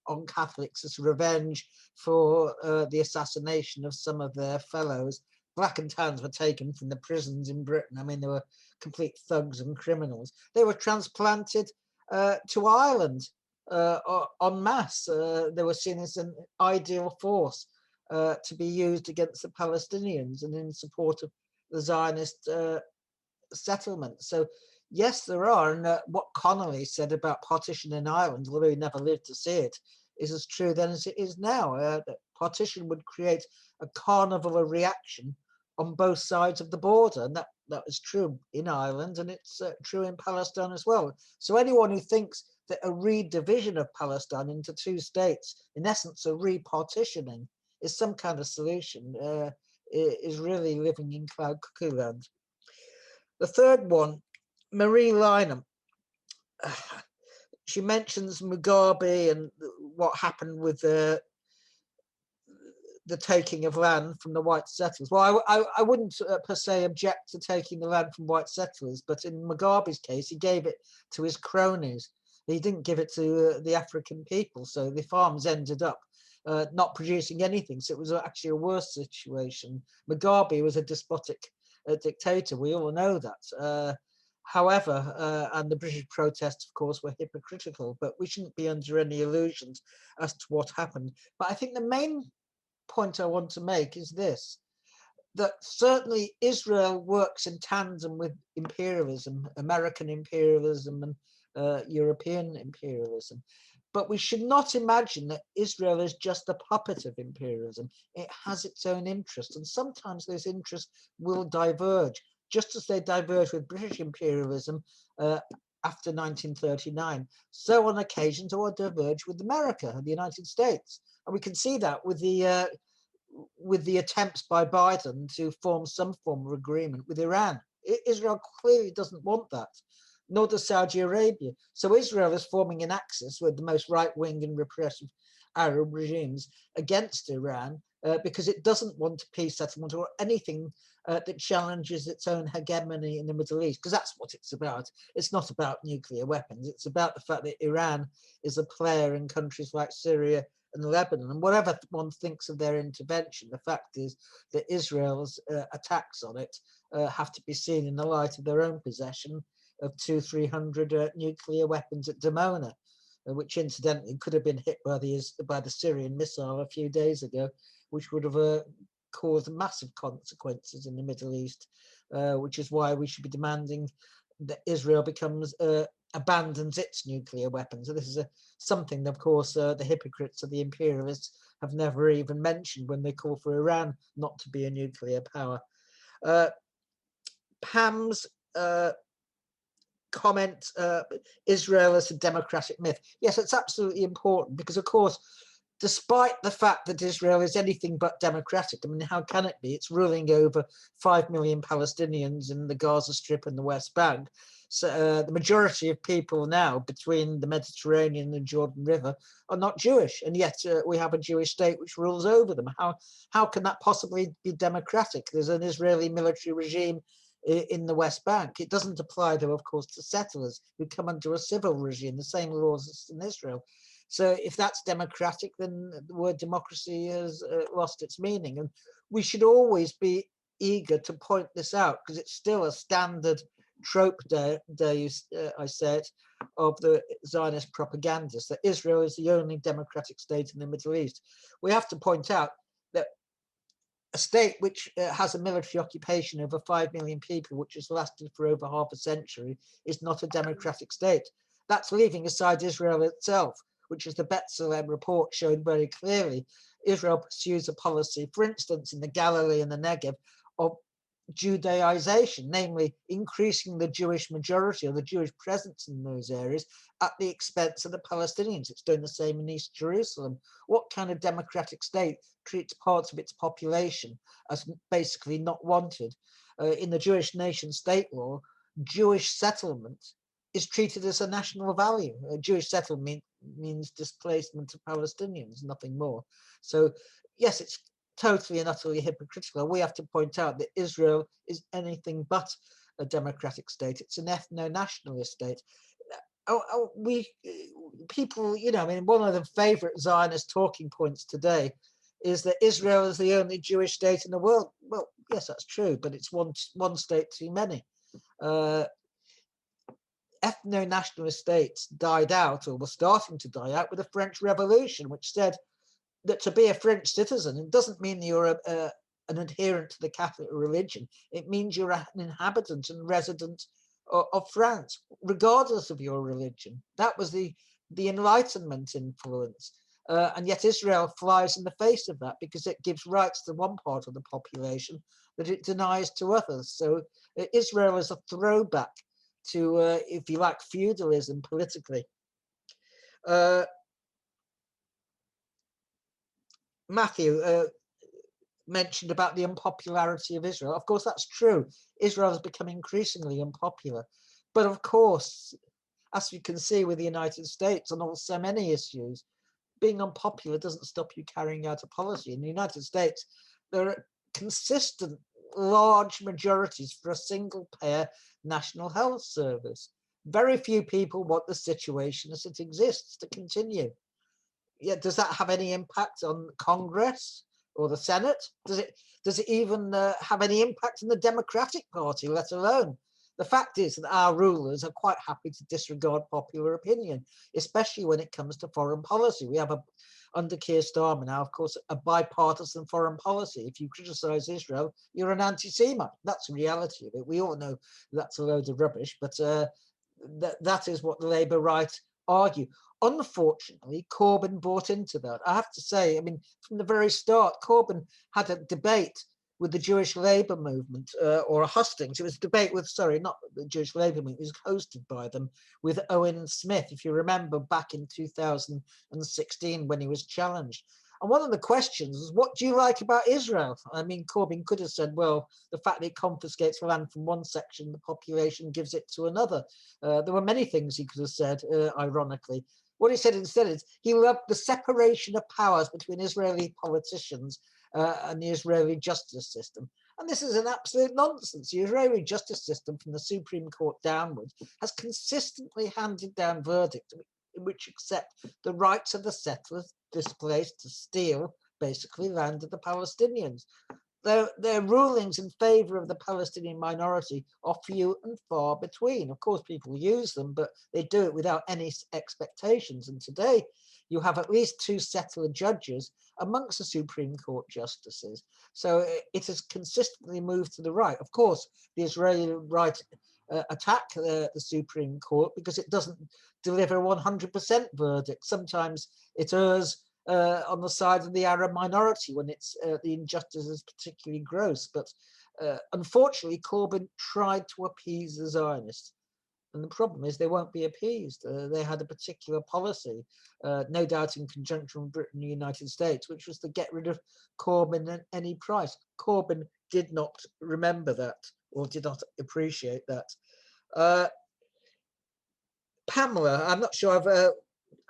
on Catholics as revenge for the assassination of some of their fellows. Black and Tans were taken from the prisons in Britain. I mean, they were complete thugs and criminals. They were transplanted to Ireland en masse. They were seen as an ideal force to be used against the Palestinians and in support of the Zionist settlement. So yes, there are, and what Connolly said about partition in Ireland, although he never lived to see it, is as true then as it is now. That partition would create a carnival of reaction on both sides of the border, and that is true in Ireland, and it's true in Palestine as well. So anyone who thinks that a redivision of Palestine into 2 states, in essence a repartitioning, is some kind of solution, is really living in cloud cuckoo land. The third one, Marie Lynham, she mentions Mugabe and what happened with the taking of land from the white settlers. Well, I wouldn't per se object to taking the land from white settlers, but in Mugabe's case, he gave it to his cronies. He didn't give it to the African people, so the farms ended up not producing anything. So it was actually a worse situation. Mugabe was a despotic dictator. We all know that. However, and the British protests, of course, were hypocritical, but we shouldn't be under any illusions as to what happened. But I think the main point I want to make is this, that certainly Israel works in tandem with imperialism, American imperialism and European imperialism. But we should not imagine that Israel is just a puppet of imperialism. It has its own interests, and sometimes those interests will diverge, just as they diverged with British imperialism after 1939. So on occasions they will diverge with America and the United States. And we can see that with the attempts by Biden to form some form of agreement with Iran. Israel clearly doesn't want that, nor does Saudi Arabia. So Israel is forming an axis with the most right-wing and repressive Arab regimes against Iran because it doesn't want a peace settlement or anything that challenges its own hegemony in the Middle East, because that's what it's about. It's not about nuclear weapons. It's about the fact that Iran is a player in countries like Syria and Lebanon. And whatever one thinks of their intervention, the fact is that Israel's attacks on it have to be seen in the light of their own possession of 200-300 nuclear weapons at Dimona, which incidentally could have been hit by the Syrian missile a few days ago, which would have caused massive consequences in the Middle East, which is why we should be demanding that Israel abandons its nuclear weapons. So this is something, of course, the hypocrites of the imperialists have never even mentioned when they call for Iran not to be a nuclear power. Pam's comment, Israel as a democratic myth. Yes, it's absolutely important because, of course, despite the fact that Israel is anything but democratic, I mean, how can it be? It's ruling over 5 million Palestinians in the Gaza Strip and the West Bank. So the majority of people now between the Mediterranean and the Jordan River are not Jewish, and yet we have a Jewish state which rules over them. How can that possibly be democratic? There's an Israeli military regime in the West Bank. It doesn't apply, though, of course, to settlers who come under a civil regime, the same laws as in Israel. So if that's democratic, then the word democracy has lost its meaning. And we should always be eager to point this out because it's still a standard trope, I said, of the Zionist propagandists, that Israel is the only democratic state in the Middle East. We have to point out that a state which has a military occupation over 5 million people, which has lasted for over half a century, is not a democratic state. That's leaving aside Israel itself, which, as the B'Tselem report showed very clearly, Israel pursues a policy, for instance, in the Galilee and the Negev, of Judaization, namely increasing the Jewish majority or the Jewish presence in those areas at the expense of the Palestinians. It's doing the same in East Jerusalem. What kind of democratic state treats parts of its population as basically not wanted? In the Jewish nation state law, Jewish settlement is treated as a national value. A Jewish settlement means displacement of Palestinians, nothing more. So yes, it's totally and utterly hypocritical. We have to point out that Israel is anything but a democratic state. It's an ethno-nationalist state. People, you know, I mean, one of the favorite Zionist talking points today is that Israel is the only Jewish state in the world. Well, yes, that's true, but it's one state too many. Ethno-nationalist states died out, or were starting to die out, with the French Revolution, which said that to be a French citizen, it doesn't mean you're an adherent to the Catholic religion. It means you're an inhabitant and resident of France, regardless of your religion. That was the Enlightenment influence. And yet Israel flies in the face of that because it gives rights to one part of the population that it denies to others. So Israel is a throwback to, if you like, feudalism politically. Matthew mentioned about the unpopularity of Israel. Of course, that's true. Israel has become increasingly unpopular. But of course, as you can see with the United States on so many issues, being unpopular doesn't stop you carrying out a policy. In the United States, there are consistent large majorities for a single payer national health service. Very few people want the situation as it exists to continue. Yeah, does that have any impact on Congress or the Senate? Does it even have any impact on the Democratic Party, let alone? The fact is that our rulers are quite happy to disregard popular opinion, especially when it comes to foreign policy. We have under Keir Starmer now, of course, a bipartisan foreign policy. If you criticize Israel, you're an anti-Semite. That's the reality of it. We all know that's a load of rubbish, but that is what the Labour right argue. Unfortunately, Corbyn bought into that. I have to say, I mean, from the very start, Corbyn had a debate with the Jewish Labour movement, or a hustings. It was a debate with, sorry, not the Jewish Labour movement, it was hosted by them, with Owen Smith, if you remember back in 2016 when he was challenged. And one of the questions was, what do you like about Israel? I mean, Corbyn could have said, well, the fact that it confiscates land from one section, the population gives it to another. There were many things he could have said, ironically. What he said instead is he loved the separation of powers between Israeli politicians and the Israeli justice system. And this is an absolute nonsense. The Israeli justice system from the Supreme Court downwards has consistently handed down verdicts which accept the rights of the settlers displaced to steal, basically, land of the Palestinians. Their rulings in favor of the Palestinian minority are few and far between. Of course, people use them, but they do it without any expectations. And today, you have at least 2 settler judges amongst the Supreme Court justices. So it has consistently moved to the right. Of course, the Israeli right attack the Supreme Court because it doesn't deliver 100% verdict. Sometimes it errs on the side of the Arab minority when it's the injustice is particularly gross. But unfortunately, Corbyn tried to appease the Zionists. And the problem is they won't be appeased. They had a particular policy, no doubt in conjunction with Britain and the United States, which was to get rid of Corbyn at any price. Corbyn did not remember that or did not appreciate that. Pamela, I'm not sure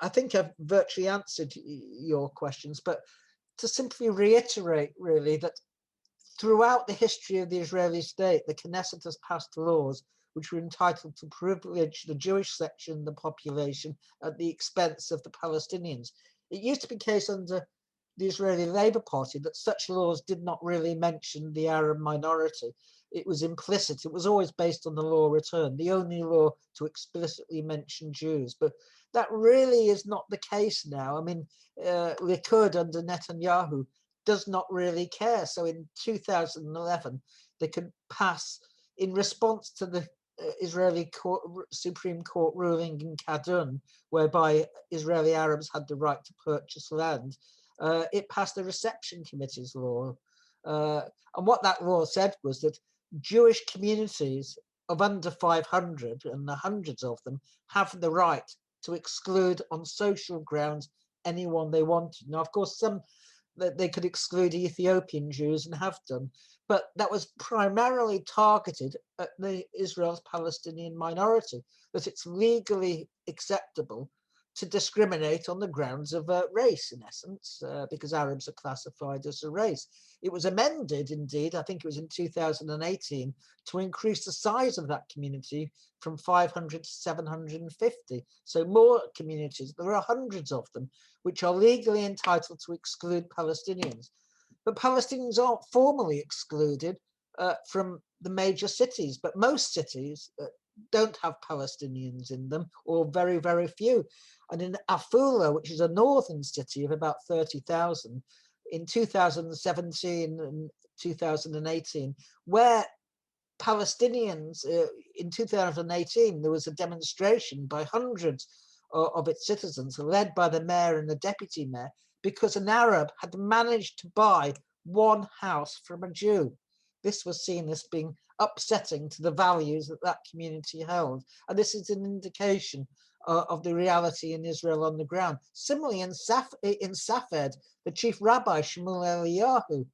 I think I've virtually answered your questions, but to simply reiterate really that throughout the history of the Israeli state, the Knesset has passed laws which were entitled to privilege the Jewish section of the population at the expense of the Palestinians. It used to be the case under the Israeli Labour Party that such laws did not really mention the Arab minority. It was implicit. It was always based on the law of return, the only law to explicitly mention Jews. But that really is not the case now. I mean, Likud under Netanyahu does not really care. So in 2011, they could pass, in response to the Israeli Supreme Court ruling in Kadun, whereby Israeli Arabs had the right to purchase land, it passed the Reception Committee's law. And what that law said was that Jewish communities of under 500, and the hundreds of them, have the right to exclude on social grounds anyone they wanted. Now, of course, some that they could exclude Ethiopian Jews and have done, but that was primarily targeted at the Israel's Palestinian minority, that it's legally acceptable to discriminate on the grounds of race, in essence, because Arabs are classified as a race. It was amended, indeed, I think it was in 2018, to increase the size of that community from 500 to 750. So more communities, there are hundreds of them, which are legally entitled to exclude Palestinians. But Palestinians aren't formally excluded from the major cities, but most cities don't have Palestinians in them, or very, very few. And in Afula, which is a northern city of about 30,000, in 2017 and 2018, where Palestinians, in 2018, there was a demonstration by hundreds of its citizens, led by the mayor and the deputy mayor, because an Arab had managed to buy one house from a Jew. This was seen as being upsetting to the values that that community held. And this is an indication of the reality in Israel on the ground. Similarly, in Safed, the chief rabbi, Shmuel Eliyahu,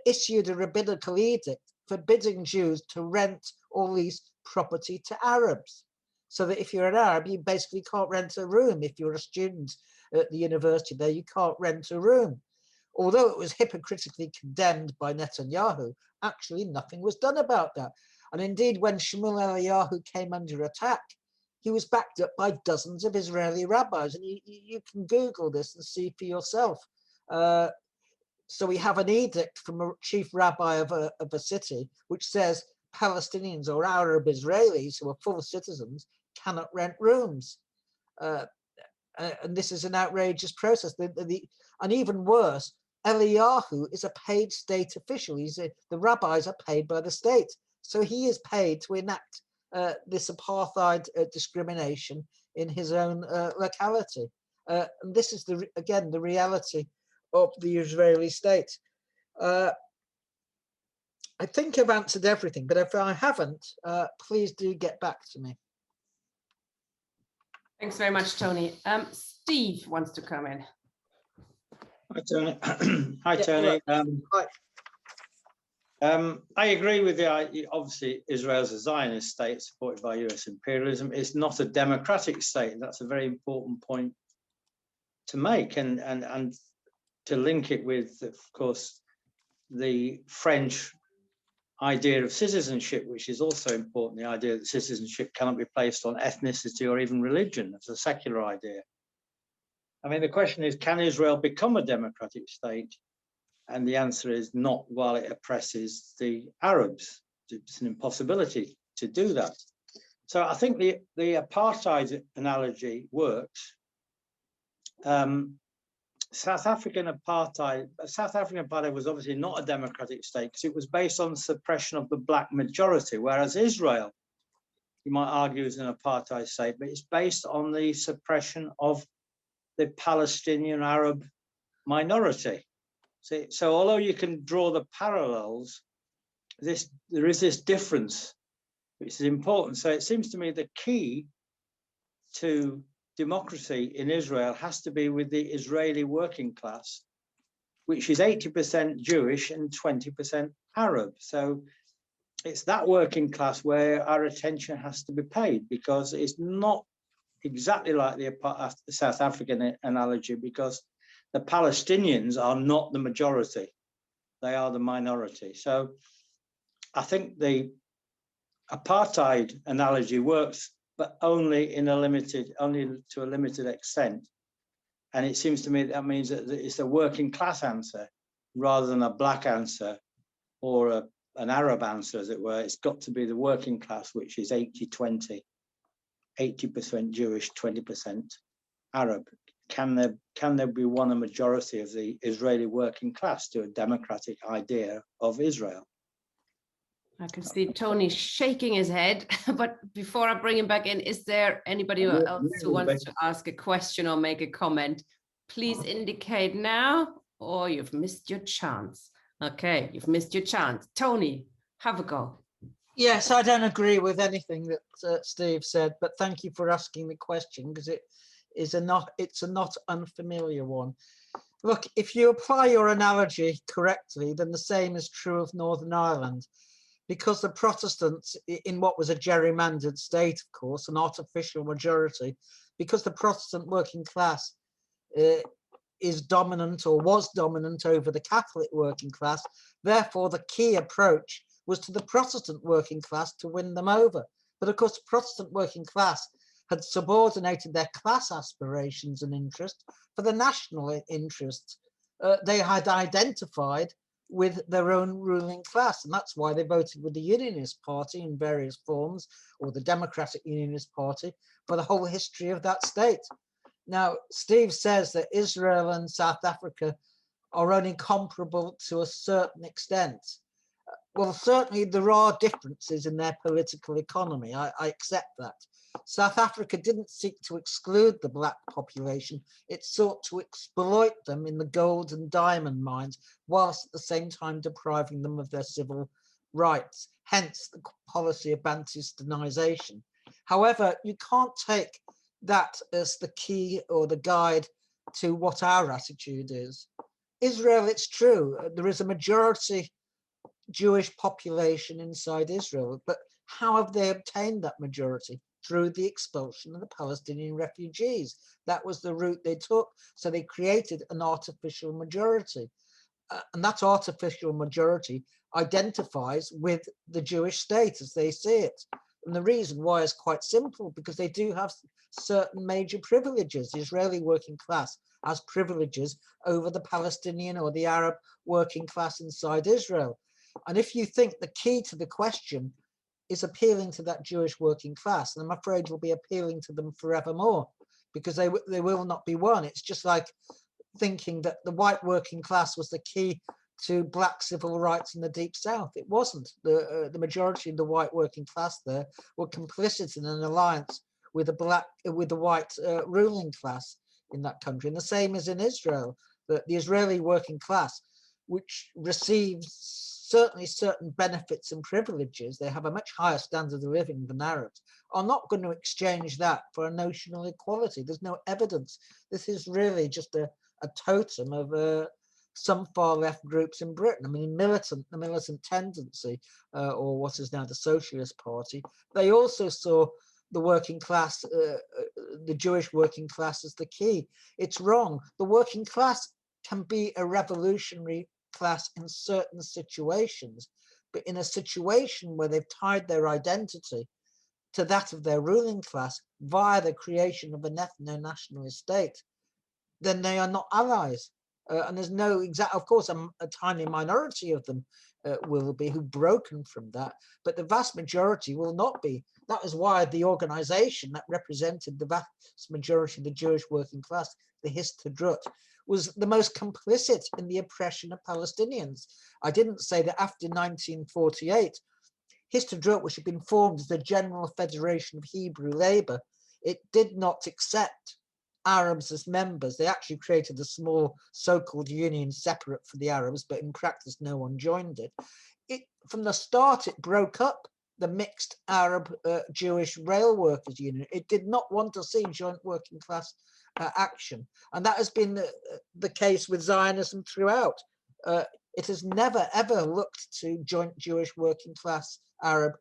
issued a rabbinical edict forbidding Jews to rent or lease property to Arabs. so that if you're an Arab, you basically can't rent a room. If you're a student at the university there, you can't rent a room. Although it was hypocritically condemned by Netanyahu, actually nothing was done about that. And indeed, when Shmuel Eliyahu came under attack, he was backed up by dozens of Israeli rabbis. And you can Google this and see for yourself. So we have an edict from a chief rabbi of a city, which says Palestinians or Arab Israelis who are full citizens cannot rent rooms. And this is an outrageous process. And even worse, Eliyahu is a paid state official. The rabbis are paid by the state. So he is paid to enact this apartheid discrimination in his own locality. And this is, again, the reality of the Israeli state. I think I've answered everything, but if I haven't, please do get back to me.
Thanks very much, Tony. Steve wants to come in.
Hi, Tony. Hi, Tony.
Hi.
I agree with you. Obviously, Israel's a Zionist state supported by US imperialism. It's not a democratic state. That's a very important point to make, and to link it with, of course, the French idea of citizenship, which is also important, the idea that citizenship cannot be placed on ethnicity or even religion. It's a secular idea. I mean, the question is, can Israel become a democratic state? And the answer is not while it oppresses the Arabs. It's an impossibility to do that. So I think the apartheid analogy works. South African apartheid was obviously not a democratic state because it was based on the suppression of the black majority, whereas Israel, you might argue, is an apartheid state, but it's based on the suppression of the Palestinian Arab minority. So although you can draw the parallels, there is this difference, which is important. So it seems to me the key to democracy in Israel has to be with the Israeli working class, which is 80% Jewish and 20% Arab. So it's that working class where our attention has to be paid, because it's not exactly like the South African analogy, because the Palestinians are not the majority, they are the minority. So I think the apartheid analogy works, but only to a limited extent. And it seems to me that means that it's a working class answer rather than a black answer or an Arab answer, as it were. It's got to be the working class, which is 80-20, 80% Jewish, 20% Arab. Can there be a majority of the Israeli working class to a democratic idea of Israel?
I can see Tony shaking his head, but before I bring him back in, is there anybody else who wants to ask a question or make a comment? Please indicate now, or you've missed your chance. Okay, you've missed your chance. Tony, have a go.
Yes, I don't agree with anything that Steve said, but thank you for asking the question, because it's a not unfamiliar one. Look, if you apply your analogy correctly, then the same is true of Northern Ireland, because the Protestants, in what was a gerrymandered state, of course, an artificial majority, because the Protestant working class is dominant or was dominant over the Catholic working class, therefore the key approach was to the Protestant working class to win them over. But of course, the Protestant working class had subordinated their class aspirations and interest for the national interests. They had identified with their own ruling class, and that's why they voted with the Unionist Party in various forms, or the Democratic Unionist Party, for the whole history of that state. Now, Steve says that Israel and South Africa are only comparable to a certain extent. Well, certainly there are differences in their political economy. I accept that. South Africa didn't seek to exclude the black population. It sought to exploit them in the gold and diamond mines, whilst at the same time depriving them of their civil rights, hence the policy of Bantustanization. However, you can't take that as the key or the guide to what our attitude is. Israel, it's true, there is a majority Jewish population inside Israel, but how have they obtained that majority? through the expulsion of the Palestinian refugees. That was the route they took. So they created an artificial majority. And that artificial majority identifies with the Jewish state as they see it. And the reason why is quite simple, because they do have certain major privileges. The Israeli working class has privileges over the Palestinian or the Arab working class inside Israel. And if you think the key to the question is appealing to that Jewish working class, and I'm afraid you'll be appealing to them forevermore, because they will not be won. It's just like thinking that the white working class was the key to black civil rights in the Deep South. It wasn't. The majority of the white working class there were complicit in an alliance with the white ruling class in that country. And the same as in Israel, the Israeli working class, which receives certainly certain benefits and privileges, they have a much higher standard of living than Arabs, are not going to exchange that for a notional equality. There's no evidence. This is really just a totem of some far left groups in Britain. I mean, the militant tendency, or what is now the Socialist Party, they also saw the working class, the Jewish working class, as the key. It's wrong. The working class can be a revolutionary class in certain situations, but in a situation where they've tied their identity to that of their ruling class via the creation of an ethno-nationalist state, then they are not allies. And there's no exact, of course, a tiny minority of them will be who've broken from that, but the vast majority will not be. That is why the organization that represented the vast majority of the Jewish working class, the Histadrut, was the most complicit in the oppression of Palestinians. I didn't say that after 1948, Histadrut, which had been formed as the General Federation of Hebrew Labor, it did not accept Arabs as members. They actually created a small so-called union separate for the Arabs, but in practice no one joined it. From the start, it broke up the mixed Arab Jewish rail workers union. It did not want to see joint working class action, and that has been the case with Zionism throughout. It has never ever looked to joint Jewish working class Arab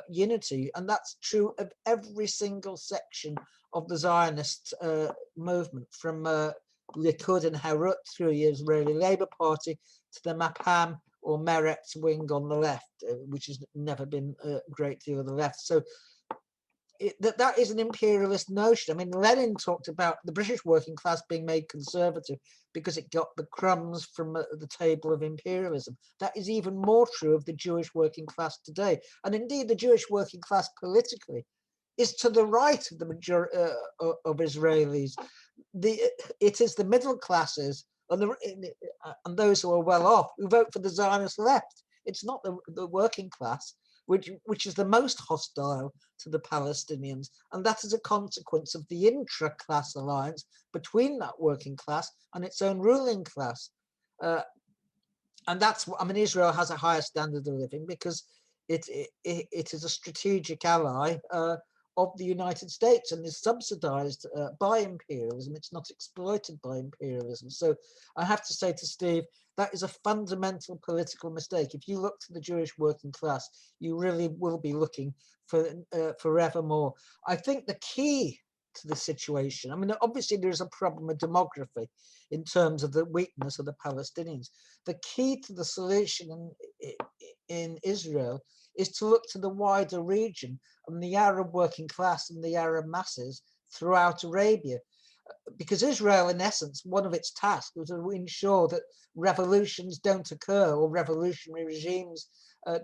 unity, and that's true of every single section of the Zionist movement, from Likud and Herut through the Israeli Labour Party to the Mapam or Meretz wing on the left, which has never been a great deal of the left. So that is an imperialist notion. I mean, Lenin talked about the British working class being made conservative because it got the crumbs from the table of imperialism. That is even more true of the Jewish working class today. And indeed, the Jewish working class politically is to the right of the majority of Israelis. It is the middle classes and those who are well off who vote for the Zionist left. It's not the working class, which is the most hostile to the Palestinians. And that is a consequence of the intra-class alliance between that working class and its own ruling class. And that's what, I mean, Israel has a higher standard of living because it is a strategic ally of the United States and is subsidized by imperialism. It's not exploited by imperialism. So I have to say to Steve, that is a fundamental political mistake. If you look to the Jewish working class, you really will be looking for forevermore. I think the key to the situation, I mean, obviously there is a problem with demography in terms of the weakness of the Palestinians. The key to the solution in Israel is to look to the wider region and the Arab working class and the Arab masses throughout Arabia. Because Israel, in essence, one of its tasks was to ensure that revolutions don't occur or revolutionary regimes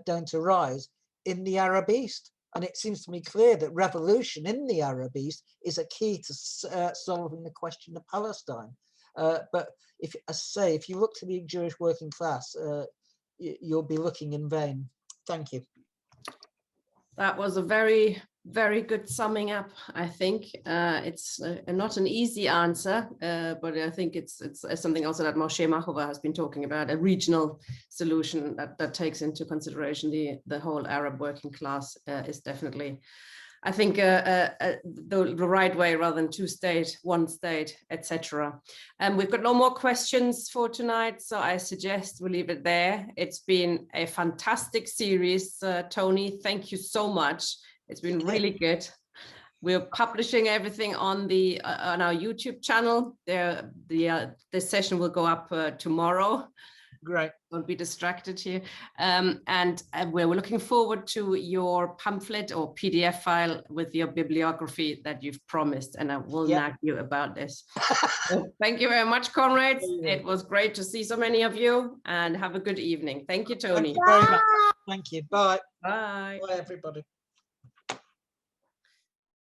don't arise in the Arab East. And it seems to me clear that revolution in the Arab East is a key to solving the question of Palestine. But if you look to the Jewish working class, you'll be looking in vain. Thank you.
That was a very, very good summing up. I think it's not an easy answer, but I think it's something also that Moshe Machova has been talking about, a regional solution that takes into consideration the whole Arab working class is definitely, I think, the right way rather than two-state, one-state, etc. And we've got no more questions for tonight, so I suggest we leave it there. It's been a fantastic series, Tony. Thank you so much. It's been really good. We're publishing everything on the on our YouTube channel. This session will go up tomorrow.
Great.
Don't be distracted here. And we're looking forward to your pamphlet or PDF file with your bibliography that you've promised, and I will nag you about this. So thank you very much, comrades. It was great to see so many of you, and have a good evening. Thank you, Tony.
Thank you very much. Thank you. Bye.
Bye.
Bye, everybody.